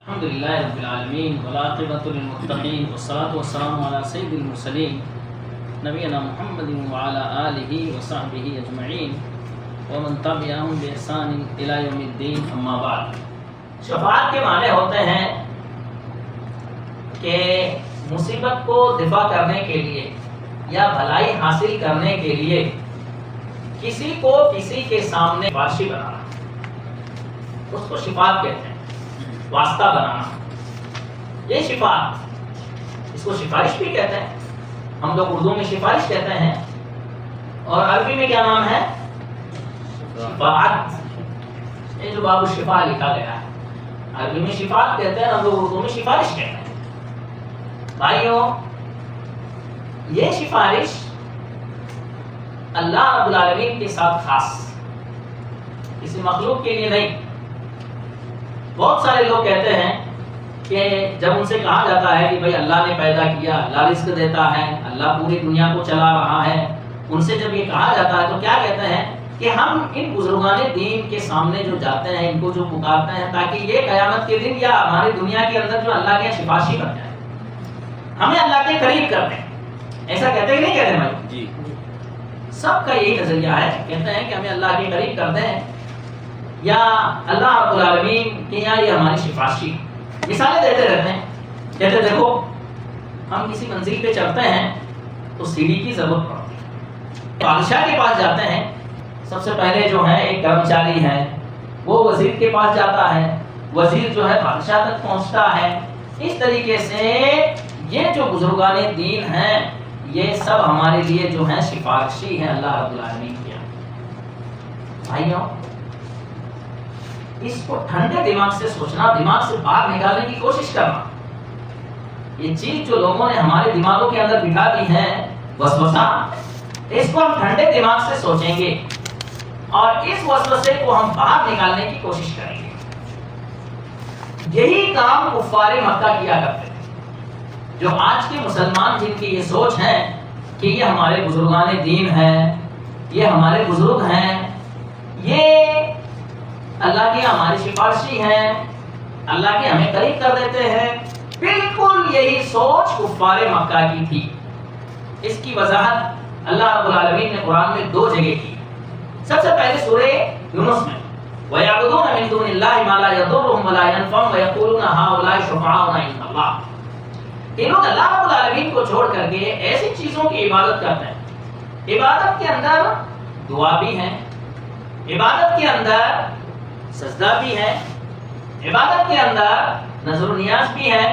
الحمد لله رب العالمين والعاقبة للمتقين والصلاة والسلام على سيد المرسلين نبينا محمد وعلى آله وصحبه أجمعين ومن تبعهم بإحسان إلى يوم الدين أما بعد. شفاعت کے معنی ہوتے ہیں کہ مصیبت کو دفع کرنے کے لیے یا بھلائی حاصل کرنے کے لیے کسی کو کسی کے سامنے سفارشی بنانا، اس کو شفاعت کہتے ہیں، واسطہ بنانا. یہ شفاعت، اس کو سفارش بھی کہتے ہیں. ہم لوگ اردو میں سفارش کہتے ہیں اور عربی میں کیا نام ہے؟ شفاعت. یہ جو باب الشفاء لکھا گیا ہے، عربی میں شفاعت کہتے ہیں، ہم لوگ اردو میں سفارش کہتے ہیں. بھائیوں، یہ سفارش اللہ رب العالمین کے ساتھ خاص، کسی مخلوق کے لیے نہیں. بہت سارے لوگ کہتے ہیں کہ جب ان سے کہا جاتا ہے کہ بھائی اللہ نے پیدا کیا، اللہ رزق دیتا ہے، اللہ پوری دنیا کو چلا رہا ہے، ان سے جب یہ کہا جاتا ہے تو کیا کہتے ہیں کہ ہم ان بزرگان دین کے سامنے جو جاتے ہیں، ان کو جو پکارتے ہیں تاکہ یہ قیامت کے دن یا ہماری دنیا کے اندر جو اللہ کے سفارشی بن جائے، ہمیں اللہ کے قریب کر دیں. ایسا کہتے ہی نہیں کہتے بھائی جی؟ سب کا یہی نظریہ ہے، کہتے ہیں کہ ہمیں اللہ کے قریب کر دیں یا اللہ رب العالمین کے یہاں یہ ہماری سفارشی. مثالیں دیتے رہتے ہیں، کہتے دیکھو ہم کسی منزل پہ چڑھتے ہیں تو سیڑھی کی ضرورت پڑتی ہے. بادشاہ کے پاس جاتے ہیں، سب سے پہلے جو ہے ایک کرمچاری ہے وہ وزیر کے پاس جاتا ہے، وزیر جو ہے بادشاہ تک پہنچتا ہے. اس طریقے سے یہ جو بزرگان دین ہیں یہ سب ہمارے لیے جو ہیں سفارشی ہیں اللہ رب العالمین کے. بھائیوں، اس کو ٹھنڈے دماغ سے سوچنا، دماغ سے باہر نکالنے کی کوشش کرنا. یہ چیز جو لوگوں نے ہمارے دماغوں کے اندر بٹھا دی ہے وسوسہ، اس کو ہم ٹھنڈے دماغ سے سوچیں گے اور اس وسوسے کو ہم باہر نکالنے کی کوشش کریں گے. یہی کام کفار مکہ کیا کرتے تھے. جو آج کے مسلمان جن کی یہ سوچ ہے کہ یہ ہمارے بزرگان دین ہیں، یہ ہمارے بزرگ ہیں، یہ اللہ کی ہماری سفارشی ہیں، اللہ کے ہمیں قریب کر دیتے ہیں، بالکل یہی سوچ کفار مکہ کی تھی. اس کی وضاحت اللہ رب العالمین نے قرآن میں 2 جگہ کی. سب سے پہلے سورہ یونس میں وَيَعْبُدُونَ مِن دُونِ اللَّهِ مَا لَا يَضُرُّهُمْ وَلَا يَنفَعُهُمْ وَيَقُولُونَ هَؤُلَاءِ شُفَعَاؤُنَا عِندَ اللَّهِ. یہ لوگ اللہ رب العالمین کو چھوڑ کر کے ایسی چیزوں کی عبادت کرتے ہیں. عبادت کے اندر دعا بھی ہے، عبادت کے اندر سجدہ بھی ہے، عبادت کے اندر نظر و نیاز بھی ہے،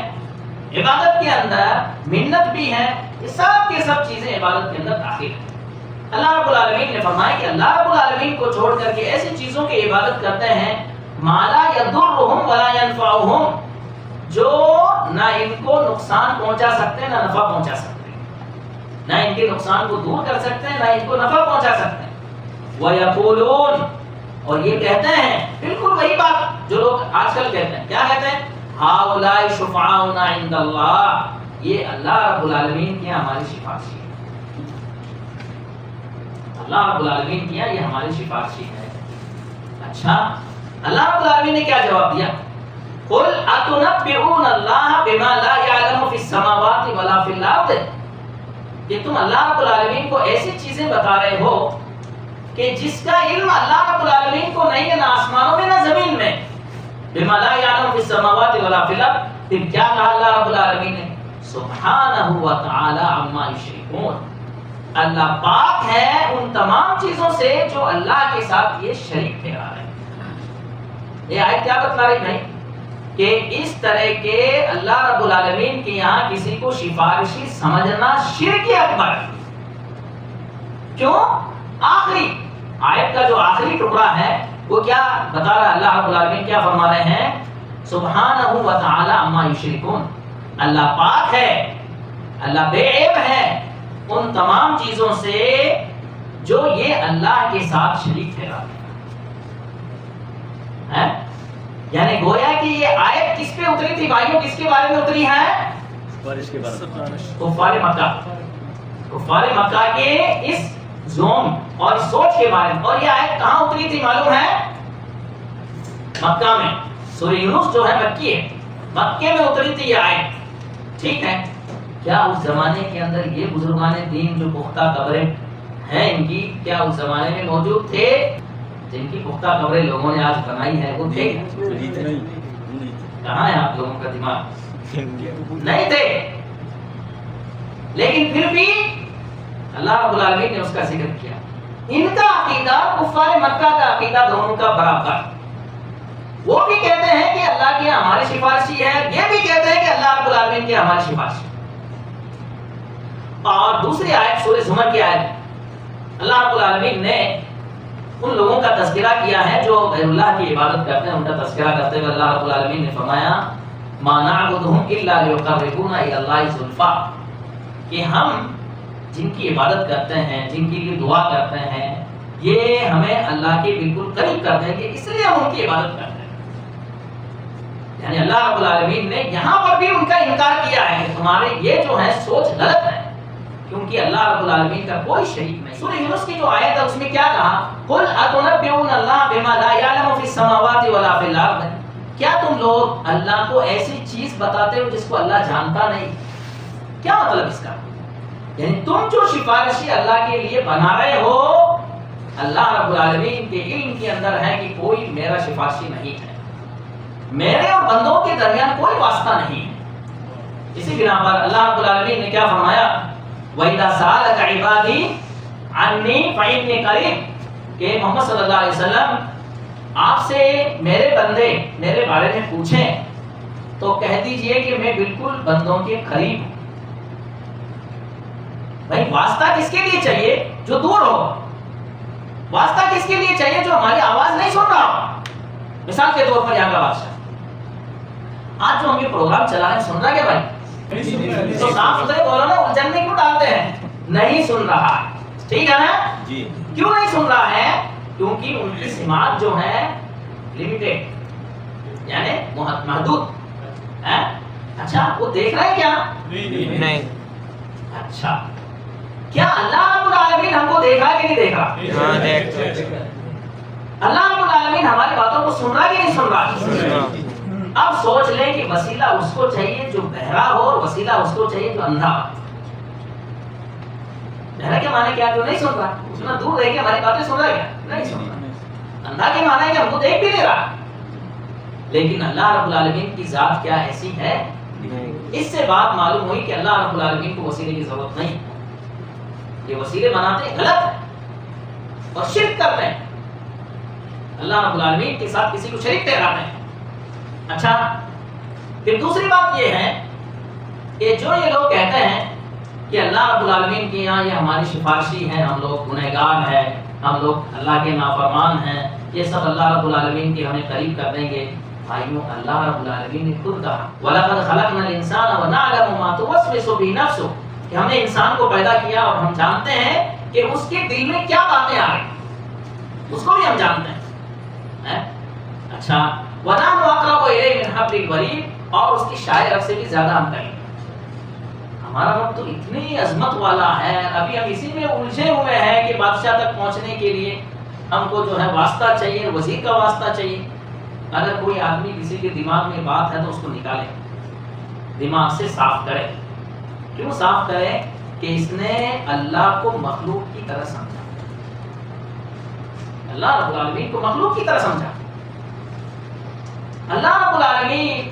عبادت کے اندر منت بھی ہے. یہ سب کے سب چیزیں عبادت کے اندر داخل ہیں. اللہ رب العالمین نے فرمایا کہ اللہ رب العالمین کو چھوڑ کر کے ایسی چیزوں کی عبادت کرتے ہیں ما لا يضرهم ولا ينفعهم، جو نہ ان کو نقصان پہنچا سکتے ہیں نہ نفع پہنچا سکتے ہیں، نہ ان کے نقصان کو دور کر سکتے ہیں نہ ان کو نفع پہنچا سکتے ہیں. وَيَقُولُونَ، اور یہ کہتے ہیں بالکل وہی بات جو لوگ آج کل کہتے ہیں. کیا کہتے ہیں؟ ہؤلاء شفعاؤنا عند اللہ، یہ اللہ رب العالمین کی ہماری سفارشی ہے. اللہ رب العالمین کی یہ ہماری سفارشی ہے. اچھا، اللہ رب العالمین نے کیا جواب دیا؟ قل اتنبئون اللہ بما لا يعلم في السماوات ولا في الارض، کہ تم اللہ رب العالمین کو ایسی چیزیں بتا رہے ہو کہ جس کا علم اللہ رب العالمین کو نہیں ہے، نہ آسمانوں میں نہ زمین میں. بما لا يعلم في السماوات ولا في الارض، پھر کیا کہا اللہ رب العالمین نے؟ سبحانہ وتعالی عما یشرکون، اللہ پاک ہے ان تمام چیزوں سے جو اللہ کے ساتھ یہ شریک ٹھہرا رہے ہیں. یہ آیت کیا بتلا رہی بھائی؟ کہ اس طرح کے اللہ رب العالمین کے یہاں کسی کو سفارشی سمجھنا شرک اکبر. کیوں؟ آخری آیت کا جو آخری ٹکڑا ہے وہ کیا بتا رہا ہے؟ اللہ رب العالمین کیا فرما رہے ہیں؟ سبحانہ وتعالی عما یشرکون، اللہ پاک ہے، اللہ بے عیب ہے ان تمام چیزوں سے جو یہ اللہ کے ساتھ شریک ٹھہراتے ہیں. یعنی گویا کہ یہ آیت کس پہ اتری تھی بھائیوں؟ کس کے بارے میں اتری ہے؟ کفار مکہ. کفار مکہ کے اس زوم اور سوچ کے بارے میں. اور یہ آیت کہاں اتری تھی معلوم ہے؟ مکہ میں. سورہ یونس جو ہے مکی ہے. مکے میں اتری تھی یہ آیت، ٹھیک ہے؟ کیا اس زمانے کے اندر یہ بزرگان دین جو پختہ قبریں ہیں ان کی، کیا اس زمانے میں موجود تھے؟ جن کی پختہ قبریں لوگوں نے آج بنائی ہے وہ تھے؟ کہاں ہے آپ لوگوں کا دماغ؟ نہیں تھے، لیکن پھر بھی اللہ رب العالمین نے اس کا ذکر کیا۔ ان کا عقیدہ کفار مکہ کا عقیدہ دونوں کا برابر، وہ بھی کہتے ہیں کہ اللہ کی ہماری سفارشی ہے، یہ بھی کہتے ہیں کہ اللہ رب العالمین کی ہماری سفارشی۔ اور دوسری آیت سورہ زمر کی آیت، اللہ رب العالمین نے ان لوگوں کا تذکرہ کیا ہے جو غیر اللہ کی عبادت کرتے ہیں، ان کا تذکرہ کرتے ہوئے اللہ رب العالمین نے فرمایا ما نعبدهم الا ليقربونا الى الله زلفى، کہ ہم جن کی عبادت کرتے ہیں، جن کے لیے دعا کرتے ہیں، یہ ہمیں اللہ کے بالکل قریب کر دیں گے، اس لیے ہم ان کی عبادت کرتے ہیں۔ یعنی اللہ رب العالمین نے یہاں پر بھی ان کا انکار کیا ہے کہ تمہارے یہ جو ہے سوچ غلط ہے، کیونکہ اللہ رب العالمین کا کوئی شریک نہیں۔ سورہ یونس کی جو آیت ہے اس میں کیا کہا؟ قل اتنبئون اللہ بما لا يعلم في السماوات ولا في الارض، کیا تم لوگ اللہ کو ایسی چیز بتاتے ہو جس کو اللہ جانتا نہیں؟ کیا مطلب اس کا؟ یعنی تم جو سفارشی اللہ کے لیے بنا رہے ہو، اللہ رب العالمین کے علم کے اندر ہے کہ کوئی میرا سفارشی نہیں ہے، میرے اور بندوں کے درمیان کوئی واسطہ نہیں ہے۔ اسی بنا پر اللہ رب العالمین نے کیا فرمایا؟ وَإِذَا سَأَلَكَ عِبَادِي عَنِّي فَإِنِّي قَرِيبٌ، کہ محمد صلی اللہ علیہ وسلم آپ سے میرے بندے میرے بارے میں پوچھیں تو کہہ دیجئے کہ میں بالکل بندوں کے قریب ہوں۔ بھائی واسطہ کس کے لیے چاہیے؟ جو دور ہو۔ واسطہ کس کے لیے چاہیے؟ جو ہماری آواز نہیں سن رہا ہو۔ مثال کے طور پر یہاں کا بادشاہ آج جو ہم یہ پروگرام چلا رہے ہیں سن رہا کیا بھائی؟ تو صاف ستھرے بولو نا، الجھن میں کیوں ڈالتے ہیں؟ نہیں سن رہا ہے، ٹھیک ہے نا؟ کیوں نہیں سن رہا ہے؟ کیونکہ ان کی سماعت جو ہے لمیٹڈ، یعنی محدود ہے۔ اچھا وہ دیکھ رہے ہیں کیا؟ نہیں۔ اچھا کیا اللہ رب العالمین ہم کو دیکھ رہا ہے کہ نہیں دیکھ رہا؟ اللہ رب العالمین ہماری باتوں کو سن رہا ہے کہ نہیں سن رہا؟ اب سوچ لیں کہ وسیلہ اس کو چاہیے جو بہرا ہو اور وسیلہ اس کو چاہیے جو اندھا ہو۔ بہرا کے معنی کیا؟ جو نہیں سن رہا، اتنا دور رہ کے ہماری باتیں سن رہا ہے کیا؟ نہیں سن رہا۔ اندھا کے معنی ہے کہ ہم کو دیکھ بھی نہیں رہا، لیکن اللہ رب العالمین کی ذات کیا ایسی ہے؟ اس سے بات معلوم ہوئی کہ اللہ رب العالمین کو وسیلے کی ضرورت نہیں، یہ وسیلے بناتے ہیں غلط ہے اور شرک کرتے ہیں، اللہ رب العالمین کے ساتھ کسی کو شریک ٹھہراتے ہیں۔ اچھا پھر دوسری بات یہ ہے کہ جو یہ لوگ کہتے ہیں کہ اللہ رب العالمین کے یہاں یہ ہماری سفارشی ہے، ہم لوگ گنہگار ہیں، ہم لوگ اللہ کے نافرمان ہیں، یہ سب اللہ رب العالمین کے ہمیں قریب کر دیں گے۔ بھائیوں اللہ رب العالمین نے خود کہا وَلَقَدْ خَلَقْنَا الْإِنسَانَ وَنَعْلَمُ مَا تُوَسْوِسُ بِهِ نَفْسُهُ، کہ ہم نے انسان کو پیدا کیا اور ہم جانتے ہیں کہ اس کے دل میں کیا باتیں آ رہی، اس کو بھی ہم جانتے ہیں۔ اچھا وَنَحْنُ أَقْرَبُ إِلَيْهِ مِنْ حَبْلِ الْوَرِيدِ، اور اس کی شاہ رب سے بھی زیادہ ہم قریب۔ ہمارا رب تو اتنی عظمت والا ہے، ابھی ہم اسی میں الجھے ہوئے ہیں کہ بادشاہ تک پہنچنے کے لیے ہم کو جو ہے واسطہ چاہیے، وزیر کا واسطہ چاہیے۔ اگر کوئی آدمی کسی کے دماغ میں بات ہے تو اس کو نکالے، دماغ سے صاف کرے۔ کیوں صاف کرے؟ کہ اس نے اللہ کو مخلوق کی طرح سمجھا، اللہ رب العالمین کو مخلوق کی طرح سمجھا۔ اللہ رب العالمین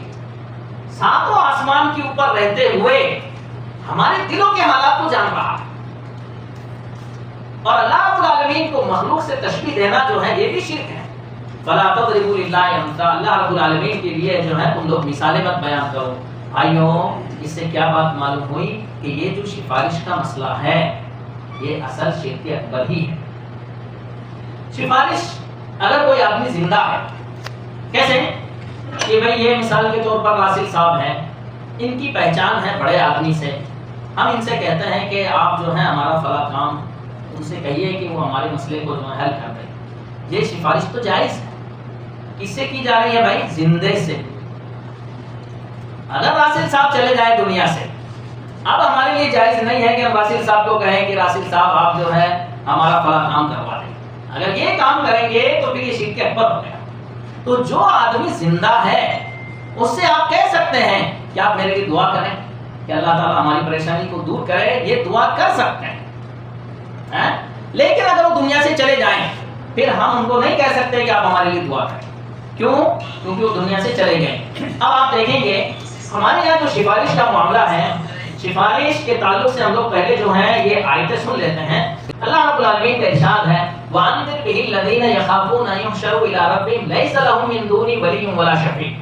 ساتوں آسمان کے اوپر رہتے ہوئے ہمارے دلوں کے حالات کو جان رہا ہے، اور اللہ رب العالمین کو مخلوق سے تشبیہ دینا جو ہے یہ بھی شرک ہے۔ فلا تضربوا للہ امثال، اللہ رب العالمین کے لیے جو ہے تم لوگ مثالیں مت بیان کرو۔ بھائیوں اس سے کیا بات معلوم ہوئی کہ یہ جو سفارش کا مسئلہ ہے یہ اصل شرک اکبر ہی ہے۔ سفارش اگر کوئی آدمی زندہ ہے، کیسے کہ بھئی یہ مثال کے طور پر راسل صاحب ہیں، ان کی پہچان ہے بڑے آدمی سے، ہم ان سے کہتے ہیں کہ آپ جو ہے ہمارا فلاں کام ان سے کہیے کہ وہ ہمارے مسئلے کو جو ہے حل کر دیں، یہ سفارش تو جائز ہے۔ کس سے کی جا رہی ہے بھائی؟ زندے سے۔ اگر راسل صاحب چلے جائیں دنیا سے، اب ہمارے لیے جائز نہیں ہے کہ ہم راسل صاحب کو کہیں کہ راسل صاحب آپ جو ہے ہمارا فلاں کام کروا دیں۔ اگر یہ کام کریں گے تو پھر یہ شرک اکبر ہو گیا۔ تو جو آدمی زندہ ہے اس سے آپ کہہ سکتے سکتے ہیں کہ آپ میرے لیے دعا کریں کہ اللہ تعالیٰ ہماری پریشانی کو دور کرے، یہ دعا کر سکتے ہیں. لیکن اگر وہ دنیا سے چلے جائیں پھر ہم ان کو نہیں کہہ سکتے کہ آپ ہمارے لیے دعا کریں. کیوں؟ کیونکہ وہ دنیا سے چلے گئے. اب آپ دیکھیں گے ہمارے یہاں جو سفارش کا معاملہ ہے، سفارش کے تعلق سے ہم لوگ پہلے جو ہیں یہ آیتیں سن لیتے ہیں. اللہ رب العالمین کا ارشاد ہے وَأَنذِرْ بِهِ الَّذِينَ يَخَافُونَ أَن يُحْشَرُوا إِلَىٰ رَبِّهِمْ لَيْسَ لَهُم مِّن دُونِهِ وَلِيٌّ وَلَا شَفِيعٌ.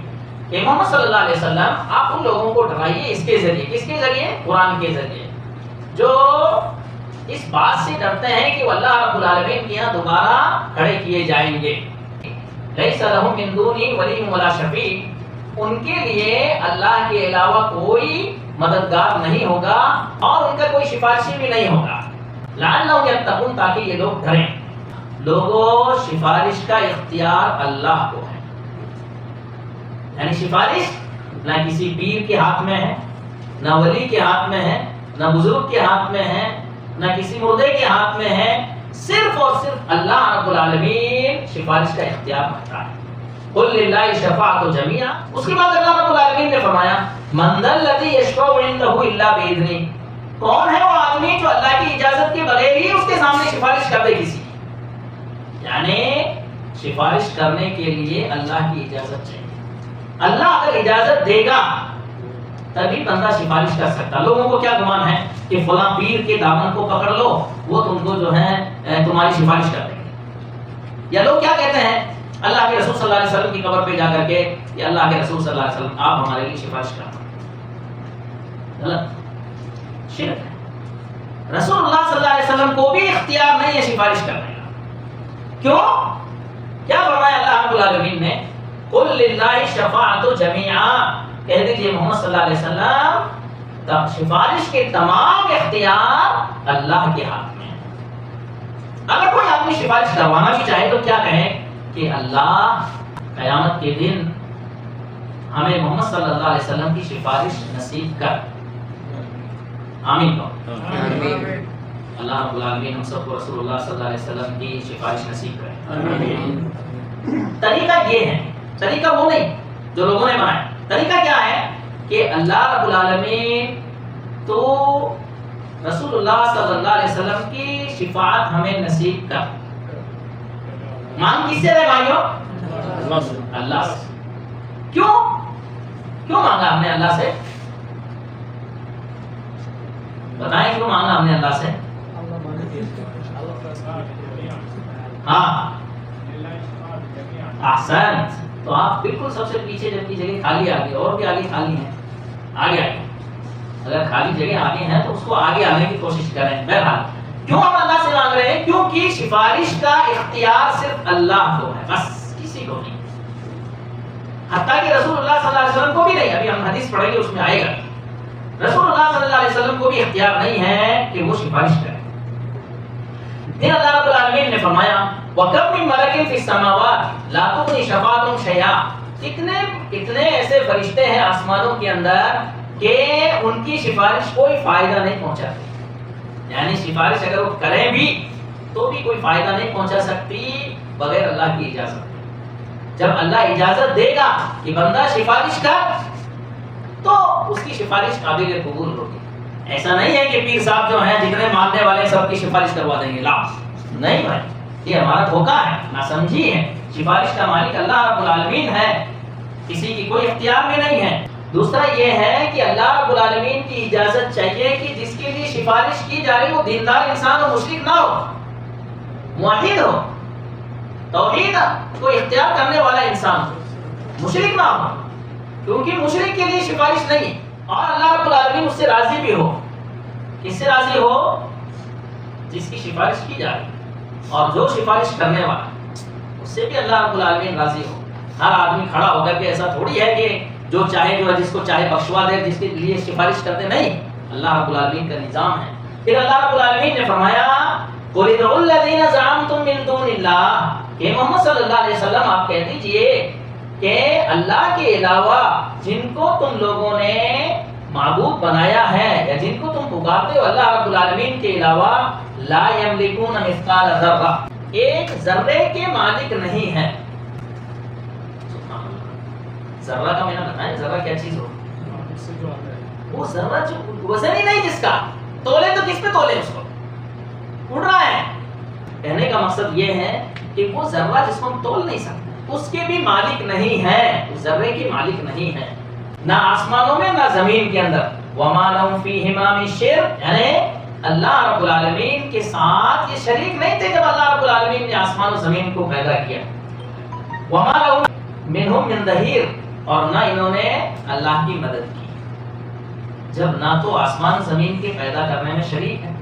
کہ محمد صلی اللہ علیہ وسلم آپ ان لوگوں کو ڈرائیے اس کے ذریعے. کس کے ذریعے؟ قرآن کے ذریعے. جو اس بات سے ڈرتے ہیں کہ وہ اللہ رب العالمین کے یہاں دوبارہ کھڑے کیے جائیں گے. لَيْسَ لَهُم مِّن دُونِهِ وَلِيٌّ وَلَا شَفِيعٌ. ان کے لیے اللہ کے علاوہ کوئی مددگار نہیں ہوگا اور ان کا کوئی سفارشی بھی نہیں ہوگا. لعلہم یتقون، تاکہ یہ لوگ ڈریں. لوگوں سفارش کا اختیار اللہ کو ہے. یعنی سفارش نہ کسی پیر کے ہاتھ میں ہے، نہ ولی کے ہاتھ میں ہے، نہ بزرگ کے ہاتھ میں ہے، نہ کسی مردے کے ہاتھ میں ہے. صرف اور صرف اللہ رب العالمین سفارش کا اختیار رکھتا ہے. قل للہ الشفاعۃ جمیعا. اس کے بعد اللہ رب العالمین نے فرمایا من ذا الذی یشفع عنده الا باذنہ. کون ہے وہ آدمی جو اللہ کی اجازت کے بغیر ہی اس کے سامنے سفارش کر دے کسی. یعنی سفارش کرنے کے لیے اللہ کی اجازت چاہیے. اللہ اگر اجازت دے گا تبھی بندہ سفارش کر سکتا. لوگوں کو کیا گمان ہے کہ فلاں پیر کے دامن کو پکڑ لو وہ تم کو جو ہے تمہاری سفارش کر دیں گے. یا لوگ کیا کہتے ہیں اللہ کے رسول صلی اللہ علیہ وسلم کی قبر پہ جا کر کے کہ اللہ کے رسول صلی اللہ علیہ وسلم آپ ہمارے لیے سفارش کرنا. غلط، شرک ہے. رسول اللہ صلی اللہ علیہ وسلم کو بھی اختیار نہیں ہے سفارش کرنے کا. کیوں؟ کیا فرمایا اللہ رب العالمین نے قل للہ الشفاعۃ جمیعا. کہہ دیجئے محمد صلی اللہ علیہ وسلم سفارش کے تمام اختیار اللہ کے ہاتھ میں ہیں. اگر کوئی آدمی سفارش کروانا بھی چاہے تو کیا کہیں کہ اللہ قیامت کے دن ہمیں محمد صلی اللہ علیہ وسلم کی سفارش نصیب کر. آمین. اللہ رب العالمین ہم سب کو رسول اللہ صلی اللہ علیہ وسلم کی سفارش نصیب کرے. طریقہ یہ ہے، طریقہ وہ نہیں جو لوگوں نے بنایا. طریقہ کیا ہے کہ اللہ رب العالمین تو رسول اللہ صلی اللہ علیہ وسلم کی شفاعت ہمیں نصیب کر. مانگ کس سے رہے بھائیوں؟ اللہ سے. کیوں مانگا ہم نے اللہ سے؟ بتائیں کیوں مانگا ہم نے اللہ سے؟ ہاں احسنت. تو آپ بالکل سب سے پیچھے جب کی جگہ خالی آگے اور بھی آگے خالی ہیں، آگے اگر خالی جگہ آگے ہیں تو اس کو آگے آنے کی کوشش کریں. بہرحال کیوں ہم اللہ سے مانگ رہے ہیں؟ کیونکہ سفارش کا اختیار صرف اللہ کو ہے، بس کسی کو نہیں. حتیٰ کہ رسول اللہ صلی اللہ علیہ وسلم کو بھی نہیں. ابھی ہم حدیث پڑھیں گے اس میں آئے گا. رسول اللہ صلی اللہ علیہ وسلم کو بھی اختیار نہیں ہے کہ وہ سفارش کریں. پھر اللہ رب العالمین نے فرمایا وَكَمْ مِن مَلَكٍ فِي السَّمَاوَاتِ لَا تُغْنِي شَفَاعَتُهُمْ شَيْئًا. کتنے ایسے فرشتے ہیں آسمانوں کے اندر کہ ان کی سفارش کوئی فائدہ نہیں پہنچاتی. یعنی سفارش اگر وہ کریں بھی تو بھی کوئی فائدہ نہیں پہنچا سکتی بغیر اللہ کی اجازت. جب اللہ اجازت دے گا کہ بندہ سفارش کر تو اس کی سفارش قابل قبول ہوگی. ایسا نہیں ہے کہ پیر صاحب جو ہیں جتنے ماننے والے سب کی سفارش کروا دیں گے. لا، نہیں بھائی، یہ ہمارا دھوکہ ہے، ناسمجھی ہے. سفارش کا مالک اللہ رب العالمین ہے، کسی کی کوئی اختیار میں نہیں ہے. دوسرا یہ ہے کہ اللہ رب العالمین کی اجازت چاہیے کہ جس کے لیے سفارش کی جا رہی وہ دیندار انسان ہو، مشرک نہ ہو، موحد ہو، توحید کو اختیار کرنے والا انسان ہو، مشرک نہ ہو. کیونکہ مشرک کے لیے سفارش نہیں. اور اللہ رب العالمین اس سے راضی بھی ہو. کس سے راضی ہو؟ جس کی سفارش کی جا رہی اور جو سفارش کرنے والا اس سے بھی اللہ رب العالمین راضی ہو. ہر آدمی کھڑا ہو کر کے ایسا تھوڑی ہے کہ جو چاہے جو ہے جس کو چاہے بخشوا دے، جس کے لیے سفارش کرتے نہیں. اللہ رب العالمین کا نظام ہے. پھر اللہ رب العالمین نے فرمایا قُلِ ادْعُوا الَّذِينَ زَعَمْتُم مِّن دُونِ اللَّهِ. کہ محمد صلی اللہ علیہ وسلم آپ کہہ دیجئے کہ اللہ کے علاوہ جن کو تم لوگوں نے معبود بنایا ہے یا جن کو تم پکارتے ہو اللہ رب العالمین کے علاوہ لا یملکون مثقال ذرہ، ایک ذرے کے مالک نہیں ہیں. ذرہ کا میں نے بتایا ذرہ کیا چیز ہو، وہ ذرہ جو وزن ہی نہیں جس کا تولے تو کس پہ تولے اس کو، اڑ رہا ہے. کہنے کا مقصد یہ ہے کہ وہ ذرہ جس کو ہم تول نہیں سکتے اس کے بھی مالک نہیں ہے، اس ذرے کی مالک نہیں ہے، نہ آسمانوں میں نہ زمین کے اندر. وما لهم فیہما من شرک، یعنی اللہ رب العالمین کے ساتھ یہ شریک نہیں تھے جب اللہ رب العالمین نے آسمان و زمین کو پیدا کیا. وما لهم منہم من ظہیر، اور نہ انہوں نے اللہ کی مدد کی. جب نہ تو آسمان زمین کے پیدا کرنے میں شریک ہے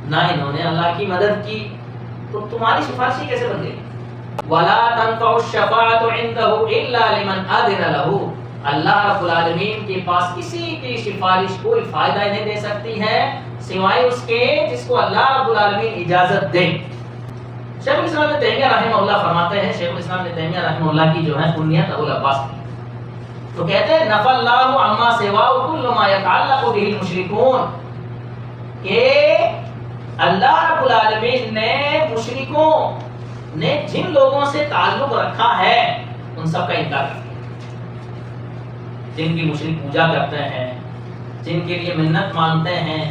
نہ انہوں نے اللہ کی مدد کی تو تمہاری سفارشی کیسے بن گئی؟ وَلَا تَنْفَعُ الشَّفَاعَةُ عِنْدَهُ إِلَّا لِمَنْ أَذِنَ لَهُ، اللہ رب العالمین کے پاس کسی کی سفارش کوئی فائدہ نہیں دے سکتی ہے سوائے اس کے جس کو اللہ رب العالمین اجازت دے. شیخ الاسلام ابن تیمیہ رحمہ اللہ فرماتے ہیں، شیخ الاسلام ابن تیمیہ رحمہ اللہ کی جو ہے کنیت ابو العباس تھی، تو کہتے ہیں نفى اللہ عما سواه كل ما يتعلق به المشركون، کہ اللہ رب العالمین نے مشرکوں نے جن لوگوں سے تعلق رکھا ہے ان سب کا انکار کر دیا. جن کی مشرک پوجا کرتے ہیں، جن کے لیے منت مانتے ہیں،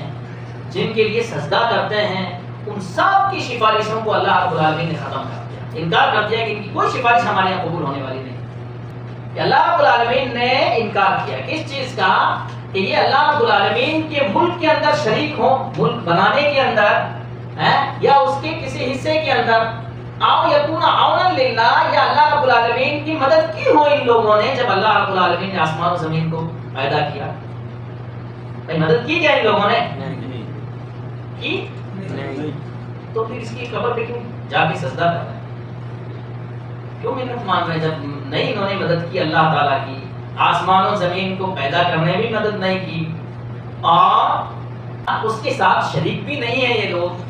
جن کے لیے سجدہ کرتے ہیں، ان سب کی سفارشوں کو اللہ رب العالمین نے ختم کر دیا، انکار کر دیا کہ ان کی کوئی سفارش ہمارے یہاں قبول ہونے والی نہیں. کہ اللہ رب العالمین نے انکار کیا کس چیز کا؟ کہ یہ اللہ رب العالمین کے ملک کے اندر شریک ہوں، ملک بنانے کے اندر یا اس کے کسی حصے کے اندر، او یکون عونا للہ، یا اللہ رب العالمین کی مدد کی ہو ان لوگوں نے جب اللہ رب العالمین نے آسمان و زمین کو پیدا کیا. بھائی مدد کی کیا ان لوگوں نے؟ کی تو پھر اس کی قبر پہ کیوں جا کے سجدہ کر رہے ہیں؟ کیوں منت مان رہے ہیں جب نہیں انہوں نے مدد کی اللہ تعالیٰ کی، آسمان و زمین کو پیدا کرنے میں مدد نہیں کی اور اس کے ساتھ شریک بھی نہیں ہے یہ لوگ.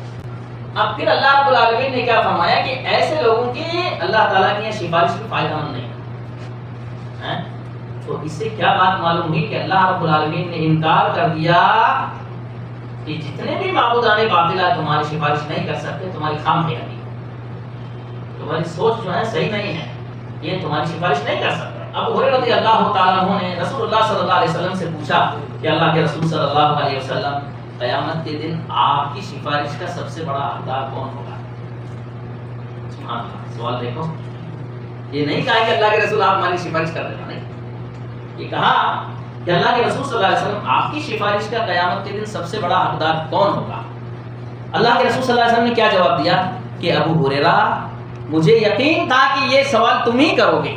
اب پھر اللہ رب العالمین نے کیا فرمایا کہ ایسے لوگوں کی اللہ تعالیٰ کی سفارش بھی فائدہ مند نہیں ہے. تو اس سے کیا بات معلوم ہوئی کہ اللہ رب العالمین نے انکار کر دیا کہ جتنے بھی معبودان باطلہ تمہاری سفارش نہیں کر سکتے، تمہاری خام خیالی، تمہاری سوچ جو ہے صحیح نہیں ہے، یہ تمہاری سفارش نہیں کر سکتے. ابو ہریرہ رضی اللہ تعالیٰ عنہ نے رسول اللہ صلی اللہ علیہ وسلم سے پوچھا کہ اللہ کے رسول صلی اللہ علیہ وسلم قیامت کے دن آپ کی سفارش کا سب سے بڑا حقدار کون ہوگا؟ سبحان اللہ، سوال دیکھو، یہ نہیں کہا کہ اللہ کے رسول آپ ہماری سفارش کر دینا، نہیں، یہ کہا کہ اللہ کے رسول صلی اللہ علیہ وسلم آپ کی سفارش کا قیامت کے دن سب سے بڑا حقدار کون ہوگا؟ اللہ کے رسول صلی اللہ علیہ وسلم نے کیا جواب دیا کہ ابو ہریرہ مجھے یقین تھا کہ یہ سوال تم ہی کرو گے.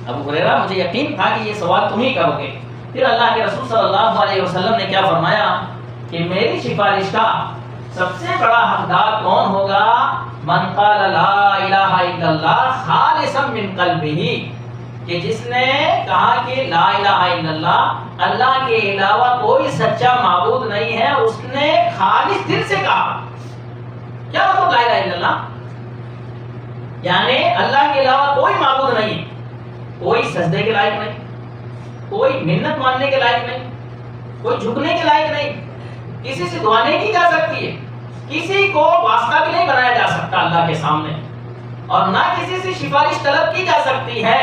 ابو ہریرہ مجھے یقین تھا کہ یہ سوال تم ہی کرو گے. پھر اللہ کے رسول صلی اللہ علیہ وسلم نے کیا فرمایا کہ میری سفارش کا سب سے بڑا حقدار کون ہوگا؟ من قال لا الہ الا اللہ خالصا من قلبہ، کہ جس نے کہا کہ لا الہ الا اللہ، اللہ کے علاوہ کوئی سچا معبود نہیں ہے، اس نے خالص دل سے کہا. کیا مطلب لا الہ الا اللہ؟ یعنی اللہ کے علاوہ کوئی معبود نہیں، کوئی سجدے کے لائق نہیں، کوئی منت ماننے کے لائق نہیں، کوئی جھکنے کے لائق نہیں، کسی سے دعا نہیں کی جا سکتی ہے، کسی کو واسطہ بھی نہیں بنایا جا سکتا اللہ کے سامنے، اور نہ کسی سے سفارش طلب کی جا سکتی ہے.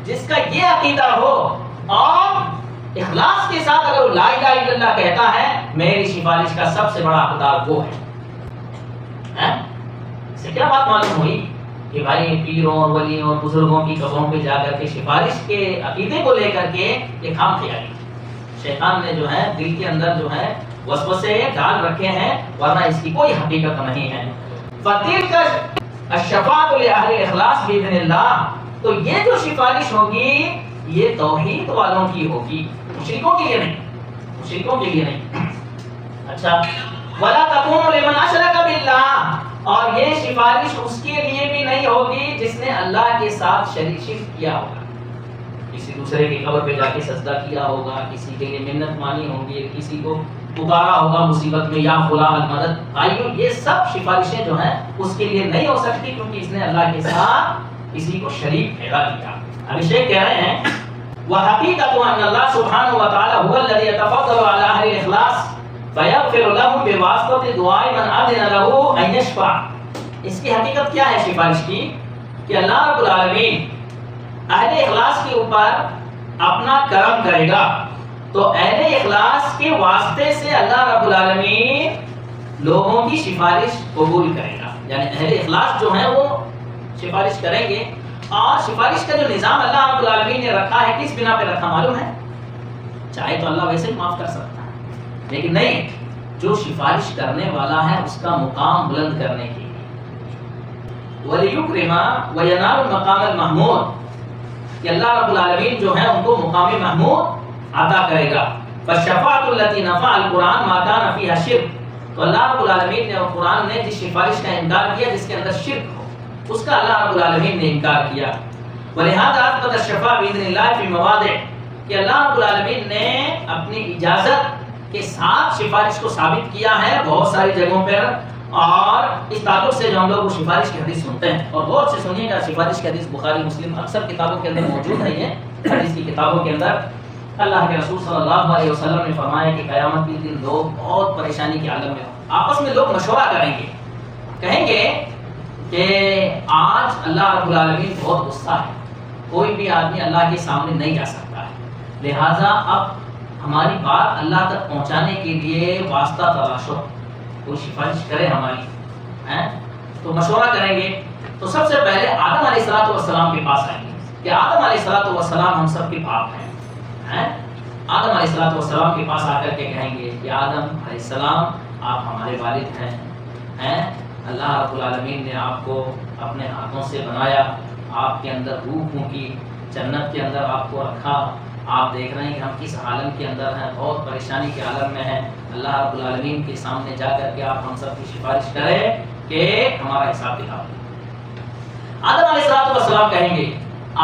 جس کا یہ عقیدہ ہو اور اخلاص کے ساتھ اگر لا الہ الا اللہ کہتا ہے میری سفارش کا سب سے بڑا حقدار وہ ہے. اس سے کیا بات معلوم ہوئی کہ بھائی پیروں اور ولیوں اور بزرگوں کی قبروں پہ جا کر کے سفارش کے عقیدے کو لے کر کے یہ خام خیالی شیطان نے جو ہے دل کے اندر جو ہے وسوسے ڈال رکھے ہیں، ورنہ اس کی کوئی حقیقت نہیں ہے. فَتِلْكَ الشَّفَاعَةُ لِأَهْلِ الْإِخْلَاصِ بِإِذْنِ اللَّهِ، تو یہ جو سفارش ہوگی یہ توحید والوں کی ہوگی، مشرکوں کے لیے نہیں، مشرکوں کے لیے نہیں. اچھا، وَلَا تَكُونُ لِمَنْ أَشْرَكَ بِاللَّهِ، اور یہ سفارش اس کے لیے بھی نہیں ہوگی جس نے اللہ کے ساتھ شریک کیا ہوگا، کسی دوسرے کی قبر پہ جا کے سجدہ کیا ہوگا، کسی کے لیے منت مانی ہوگی، کسی کو پکارا ہوگا مصیبت میں یا فلاں المدد. آئیو یہ سب سفارشیں جو ہیں اس کے لیے نہیں ہو سکتی کیونکہ اس نے اللہ کے ساتھ کسی کو شریک پیدا کیا. اب شیخ کہہ رہے ہیں وحقیقت ان اللہ سبحانہ وتعالی هو الذي يتفضل على اهل الاخلاص فيغفر لهم بواسطه دعاء من اذن له ان يشفع. اس کی حقیقت کیا ہے سفارش کی؟ کہ اللہ رب العالمین اہل اخلاص کے اوپر اپنا کرم کرے گا تو اہل اخلاص کے واسطے سے اللہ رب العالمین لوگوں کی سفارش قبول کرے گا. یعنی اہل اخلاص جو ہیں وہ سفارش کریں گے. اور سفارش کا جو نظام اللہ رب العالمین نے رکھا ہے کس بنا پہ رکھا معلوم ہے؟ چاہے تو اللہ ویسے ہی معاف کر سکتا ہے، لیکن نہیں، جو سفارش کرنے والا ہے اس کا مقام بلند کرنے کے لیے. وَلِيُكْرِمَ وَيَنَالُ الْمَقَامَ الْمَحْمُودِ کہ اللہ رب العالمین جو ہے ان کو مقام محمود عطا کرے گا. فَالشَّفَاعَةُ الَّتِي نَفَعَ الْقُرْآنَ مَا كَانَ فِيهَا شِرْكٌ تو اللہ رب العالمین نے اور قرآن نے جس سفارش کا انکار کیا جس کے اندر شرک ہو اس کا اللہ رب العالمین نے انکار کیا. وَلِهَذَا أَثْبَتَ الشَّفَاعَةَ بِإِذْنِ اللَّهِ فِي مَوَاضِعٍ کہ اللہ رب العالمین نے اپنی اجازت کے ساتھ سفارش کو ثابت کیا ہے بہت ساری جگہوں پر. اور اس تعلق سے جو ہم لوگ سفارش کی حدیث سنتے ہیں اور غور سے سنیے گا، سفارش کی حدیث بخاری مسلم اکثر کتابوں کے اندر موجود ہے. یہ حدیث کی کتابوں کے اندر اللہ کے رسول صلی اللہ علیہ وسلم نے فرمایا کہ قیامت کے دن لوگ بہت پریشانی کے عالم میں آپس میں لوگ مشورہ کریں گے، کہیں گے کہ آج اللہ رب العالمین بہت غصہ ہے، کوئی بھی آدمی اللہ کے سامنے نہیں جا سکتا ہے، لہٰذا اب ہماری بات اللہ تک پہنچانے کے لیے واسطہ تلاشو، کوئی سفارش کرے ہماری. تو مشورہ کریں گے تو سب سے پہلے آدم علیہ السلام کے پاس آئیں گے کہ آدم علیہ السلام ہم سب کے باپ ہیں. آدم علیہ السلام کے پاس آ کر کے کہیں گے کہ آدم علیہ السلام آپ ہمارے والد ہیں، اللہ رب العالمین نے آپ کو اپنے ہاتھوں سے بنایا، آپ کے اندر روح پھونکی، جنت کے اندر آپ کو رکھا، آپ دیکھ رہے ہیں کہ ہم کس عالم کے اندر ہیں، بہت پریشانی کے عالم میں ہیں. اللہ رب العالمین کے سامنے جا کر کے آپ ہم سب کی سفارش کریں کہ ہمارا حساب کتاب. آدم علیہ السلام کہیں گے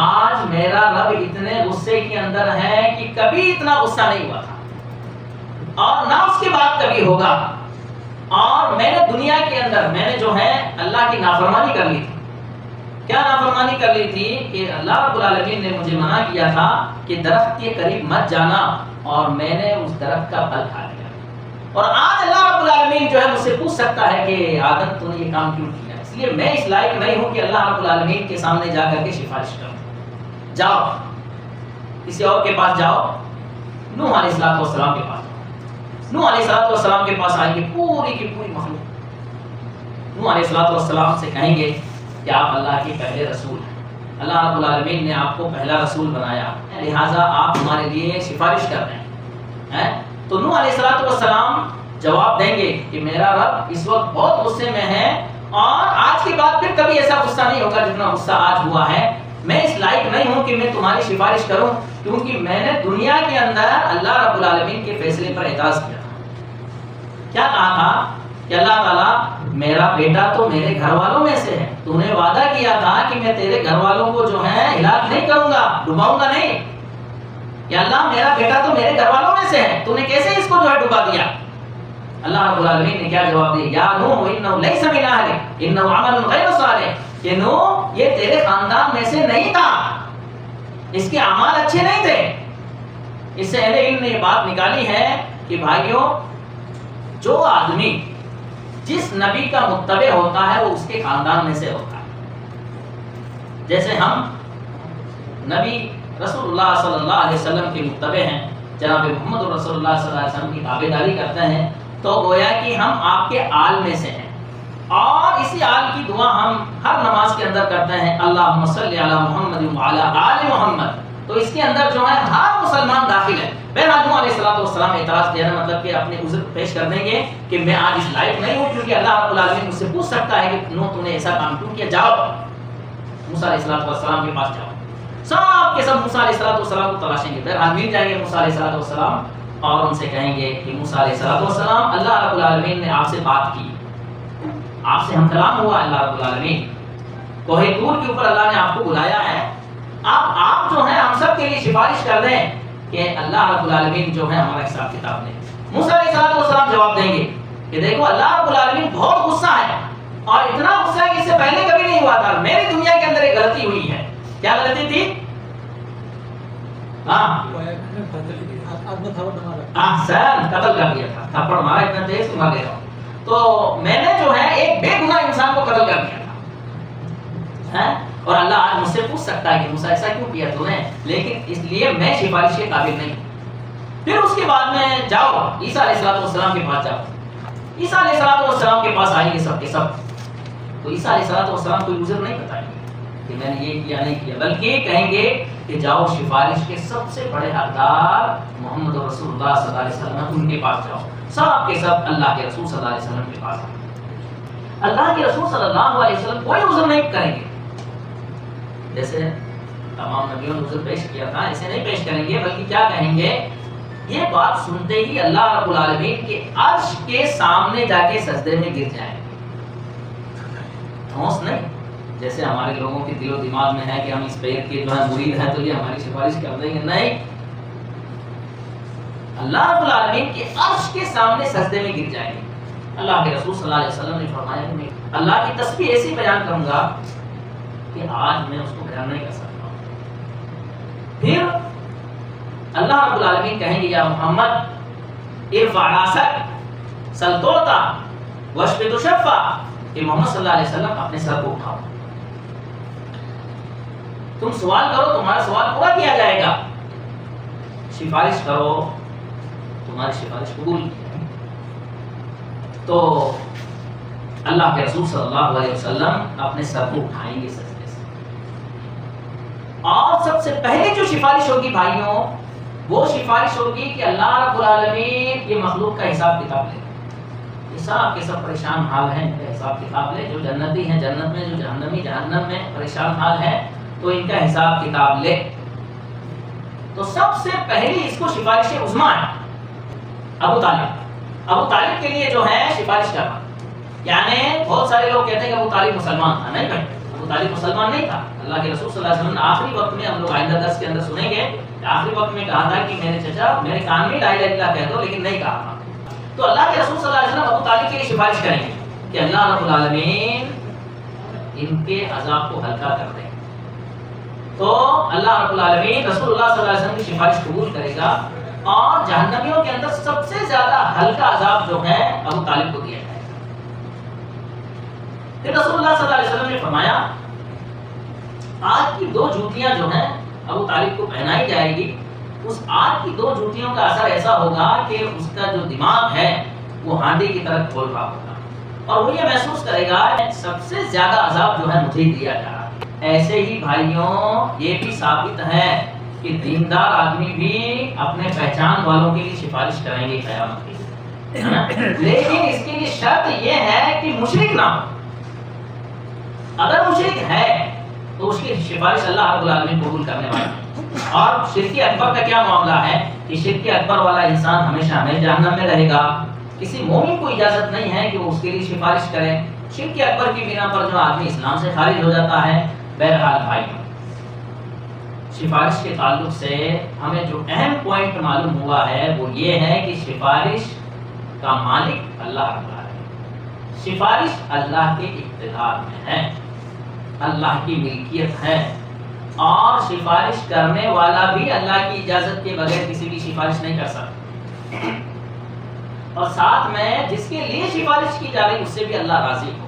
آج میرا رب اتنے غصے کے اندر ہے کہ کبھی اتنا غصہ نہیں ہوا تھا اور نہ اس کے بعد کبھی ہوگا، اور میں نے دنیا کے اندر میں نے جو ہے اللہ کی نافرمانی کر لی تھی. کیا نافرمانی کر لی تھی کہ اللہ رب العالمین نے مجھے منع کیا تھا کہ درخت کے قریب مت جانا، اور میں نے اس درخت کا پھل کھا لیا. اور آج اللہ رب العالمین جو ہے مجھ سے پوچھ سکتا ہے کہ آدم تو نے یہ کام کیوں کیا. اس لیے میں اس لائق نہیں ہوں کہ اللہ رب العالمین کے سامنے جا کر کے سفارش کروں. جاؤ کسی اور کے پاس جاؤ، نوح علیہ السلام کے پاس. نوح علیہ السلام کے پاس آئیں گے پوری کی پوری مخلوق. نوح علیہ السلام سے کہیں گے کہ آپ اللہ کے پہلے رسول ہیں، اللہ رب العالمین نے آپ کو پہلا رسول بنایا، لہٰذا آپ ہمارے لیے سفارش کر رہے ہیں. تو نوح علیہ السلام جواب دیں گے کہ میرا رب اس وقت بہت غصے میں ہے اور آج کے بعد پھر کبھی ایسا غصہ نہیں ہوگا جتنا غصہ آج ہوا ہے. میں اس لائق نہیں ہوں کہ میں تمہاری سفارش کروں، کیونکہ میں نے دنیا کے اندر اللہ رب العالمین کے فیصلے پر اعتراض کیا تھا. کیا کہا تھا کہ اللہ تعالیٰ میرا بیٹا تو میرے گھر والوں میں سے ہے، تو نے وعدہ کیا تھا کہ میں تیرے گھر والوں کو جو ہے ہلاک نہیں کروں گا، ڈباؤں گا نہیں. کہ اللہ میرا بیٹا تو میرے گھر والوں میں سے ہے، تو نے کیسے اس کو جو ہے ڈبا دیا. اللہ رب العالمین نے کیا جواب دیا؟ یا نوح انہ لیس من اہلک انہ عمل غیر صالح کہ نوح یہ تیرے خاندان میں سے نہیں تھا، اس کے اعمال اچھے نہیں تھے. اس سے اہل علم نے یہ بات نکالی ہے کہ بھائیوں جو آدمی جس نبی کا متبع ہوتا ہے وہ اس کے خاندان میں سے ہوتا ہے. جیسے ہم نبی رسول اللہ صلی اللہ علیہ وسلم کے متبع ہیں، جناب محمد رسول اللہ صلی اللہ علیہ وسلم کی تابعداری کرتے ہیں، تو گویا کہ ہم آپ کے آل میں سے ہیں، اور اسی آل کی دعا ہم ہر نماز کے اندر کرتے ہیں، اللہم صلی علی محمد وعلی آل محمد. تو اس کے اندر جو ہے ہر مسلمان داخل ہے. بہرحال نوح علیہ السلام اعتراض دینا مطلب کہ اپنے عذر پیش کر دیں گے کہ میں آج اس لائق نہیں ہوں، کیونکہ اللہ رب العالمین مجھ سے پوچھ سکتا ہے کہ نوح تو نے ایسا کام کیوں کیا. جاؤ موسیٰ علیہ السلام کے پاس جاؤ. سب کے سب موسیٰ علیہ السلام کو تلاشیں گے. بہرحال مل جائیں گے موسیٰ علیہ السلام اور ان سے کہیں گے کہ موسیٰ علیہ السلام اللہ رب العالمین نے آپ سے بات کی، آپ سے ہم کلام ہوا. اللہ رب العالمین کوہ طور کے اوپر اللہ نے آپ کو بلایا ہے، آپ جو ہیں ہم سب کے لیے سفارش کر دیں کہ اللہ رب العالمین جو ہے ہمارا حساب کتاب لیں. موسیٰ علیہ السلام جواب دیں گے کہ دیکھو اللہ رب العالمین بہت غصہ ہے، اور اتنا غصہ ہے کہ اس سے پہلے کبھی نہیں ہوا تھا. میری دنیا کے اندر ایک غلطی ہوئی ہے. کیا غلطی تھی؟ احسن، قتل کر دیا تھا، تھپڑ مارا اتنا تیز کہ مار دے رہا ہوں. تو میں نے جو ہے ایک بے گناہ انسان کو قتل کر دیا تھا. اور اللہ آج مجھ سے پوچھ سکتا ہے کہ موسیٰ ایسا کیوں کیا تو نے، لیکن اس لیے میں سفارش کے قابل نہیں۔ پھر اس کے بعد میں جاؤ عیسیٰ علیہ السلام کے پاس جاؤ، عیسیٰ علیہ السلام کے پاس آئیں گے سب کے سب، تو عیسیٰ علیہ السلام کوئی عذر نہیں بتائیں گے کہ میں نے یہ کیا نہیں کیا، بلکہ کہیں گے کہ جاؤ سفارش کے سب سے بڑے حقدار محمد رسول اللہ صلی اللہ علیہ وسلم، ان کے پاس جاؤ، سب کے سب اللہ کے رسول صلی اللہ علیہ وسلم کے پاس آئیں۔ اللہ کے رسول صلی اللہ علیہ وسلم کوئی عذر نہیں کریں گے، جیسے تمام نبیوں نے عذر پیش کیا تھا ایسے نہیں پیش کریں گے، بلکہ کیا کہیں گے، یہ بات سنتے ہی اللہ رب العالمین کے عرش کے سامنے جا کے سجدے میں گر جائیں گے، ٹھونس نہیں جیسے ہمارے لوگوں کے دل و دماغ میں ہے کہ ہم اس پیر کے جو ہے مرید ہیں تو یہ ہماری سفارش کر دیں گے، نہیں، اللہ رب العالمین کے عرش کے سامنے سجدے میں گر جائیں گے۔ اللہ کے رسول صلی اللہ علیہ وسلم نے فرمایا کہ میں اللہ کی تسبیح ایسی بیان کروں گا کہ آج میں اس کو بیان نہیں کر سکتا ہوں۔ پھر اللہ رب العالمین کہیں گے یا محمد ارفع راسک سل توتا واشف تشفع، کہ محمد صلی اللہ علیہ وسلم اپنے سر کو اٹھاؤ، تم سوال کرو تمہارا سوال پورا کیا جائے گا، سفارش کرو تمہاری سفارش قبول کی جائے گی۔ تو اللہ کے رسول صلی اللہ علیہ وسلم اپنے سر کو اٹھائیں گے سجدے سے، اور سب سے پہلے جو سفارش ہوگی بھائیوں وہ سفارش ہوگی کہ اللہ رب العالمین یہ مخلوق کا حساب کتاب لے، یہ سب کے سب پریشان حال ہیں، ان کا حساب کتاب لے، جو جنتی ہیں جنت میں، جو جہنمی جہنم میں پریشان حال ہیں، تو ان کا حساب کتاب لے۔ تو سب سے پہلی اس کو سفارش عظمیٰ ہے ابو طالب کے لیے جو ہے سفارش کرنا، یعنی بہت سارے لوگ کہتے ہیں کہ ابو طالب مسلمان تھا، نہیں بھائی، ابو طالب مسلمان نہیں تھا۔ اللہ کے رسول صلی اللہ علیہ وسلم نے آخری وقت میں، ہم لوگ آئندہ درس کے اندر سنیں گے، آخری وقت میں کہا تھا کہ میرے چچا میرے کان میں لا الہ الا اللہ کہہ دو، لیکن نہیں کہا تھا۔ تو اللہ کے رسول صلی اللہ علیہ وسلم ابو طالب کے لیے سفارش کریں گے کہ اللہ رب العالمین ان کے عذاب کو ہلکا کر دے، تو اللہ رب العالمین رسول اللہ صلی اللہ علیہ وسلم کی سفارش قبول کرے گا، اور جہنمیوں کے اندر سب سے زیادہ ہلکا عذاب جو ہے ابو طالب کو دیا جائے گا۔ پھر رسول اللہ صلی اللہ علیہ وسلم نے فرمایا آج کی 2 جوتیاں جو ہیں ابو طالب کو پہنائی جائے گی، اس آج کی 2 جوتیوں کا اثر ایسا ہوگا کہ اس کا جو دماغ ہے وہ ہانڈی کی طرح کھول رہا ہوگا، اور وہ یہ محسوس کرے گا سب سے زیادہ عذاب جو ہے مجھے دیا جا رہا ہے۔ ایسے ہی بھائیوں یہ بھی ثابت ہے کہ دیندار آدمی بھی اپنے پہچان والوں کے لیے سفارش کریں گے قیامت کے لیے، لیکن اس کے لیے شرط یہ ہے کہ مشرک نہ ہو۔ اگر مشرک ہے تو اس کی سفارش اللہ رب العالمین قبول کرنے والا ہے۔ اور شرک اکبر کا کیا معاملہ ہے کہ شرک اکبر والا انسان ہمیشہ ہمیں جہنم میں رہے گا، کسی مومن کو اجازت نہیں ہے کہ وہ اس کے لیے سفارش کرے۔ شرک اکبر کی بنا پر جو آدمی اسلام سے خارج ہو جاتا ہے۔ بہرحال بھائی سفارش کے تعلق سے ہمیں جو اہم پوائنٹ معلوم ہوا ہے وہ یہ ہے کہ سفارش کا مالک اللہ رب العالمین، سفارش اللہ کے اقتدار میں ہے، اللہ کی ملکیت ہے، اور سفارش کرنے والا بھی اللہ کی اجازت کے بغیر کسی کی سفارش نہیں کر سکتا، اور ساتھ میں جس کے لیے سفارش کی جا رہی اس سے بھی اللہ راضی ہو۔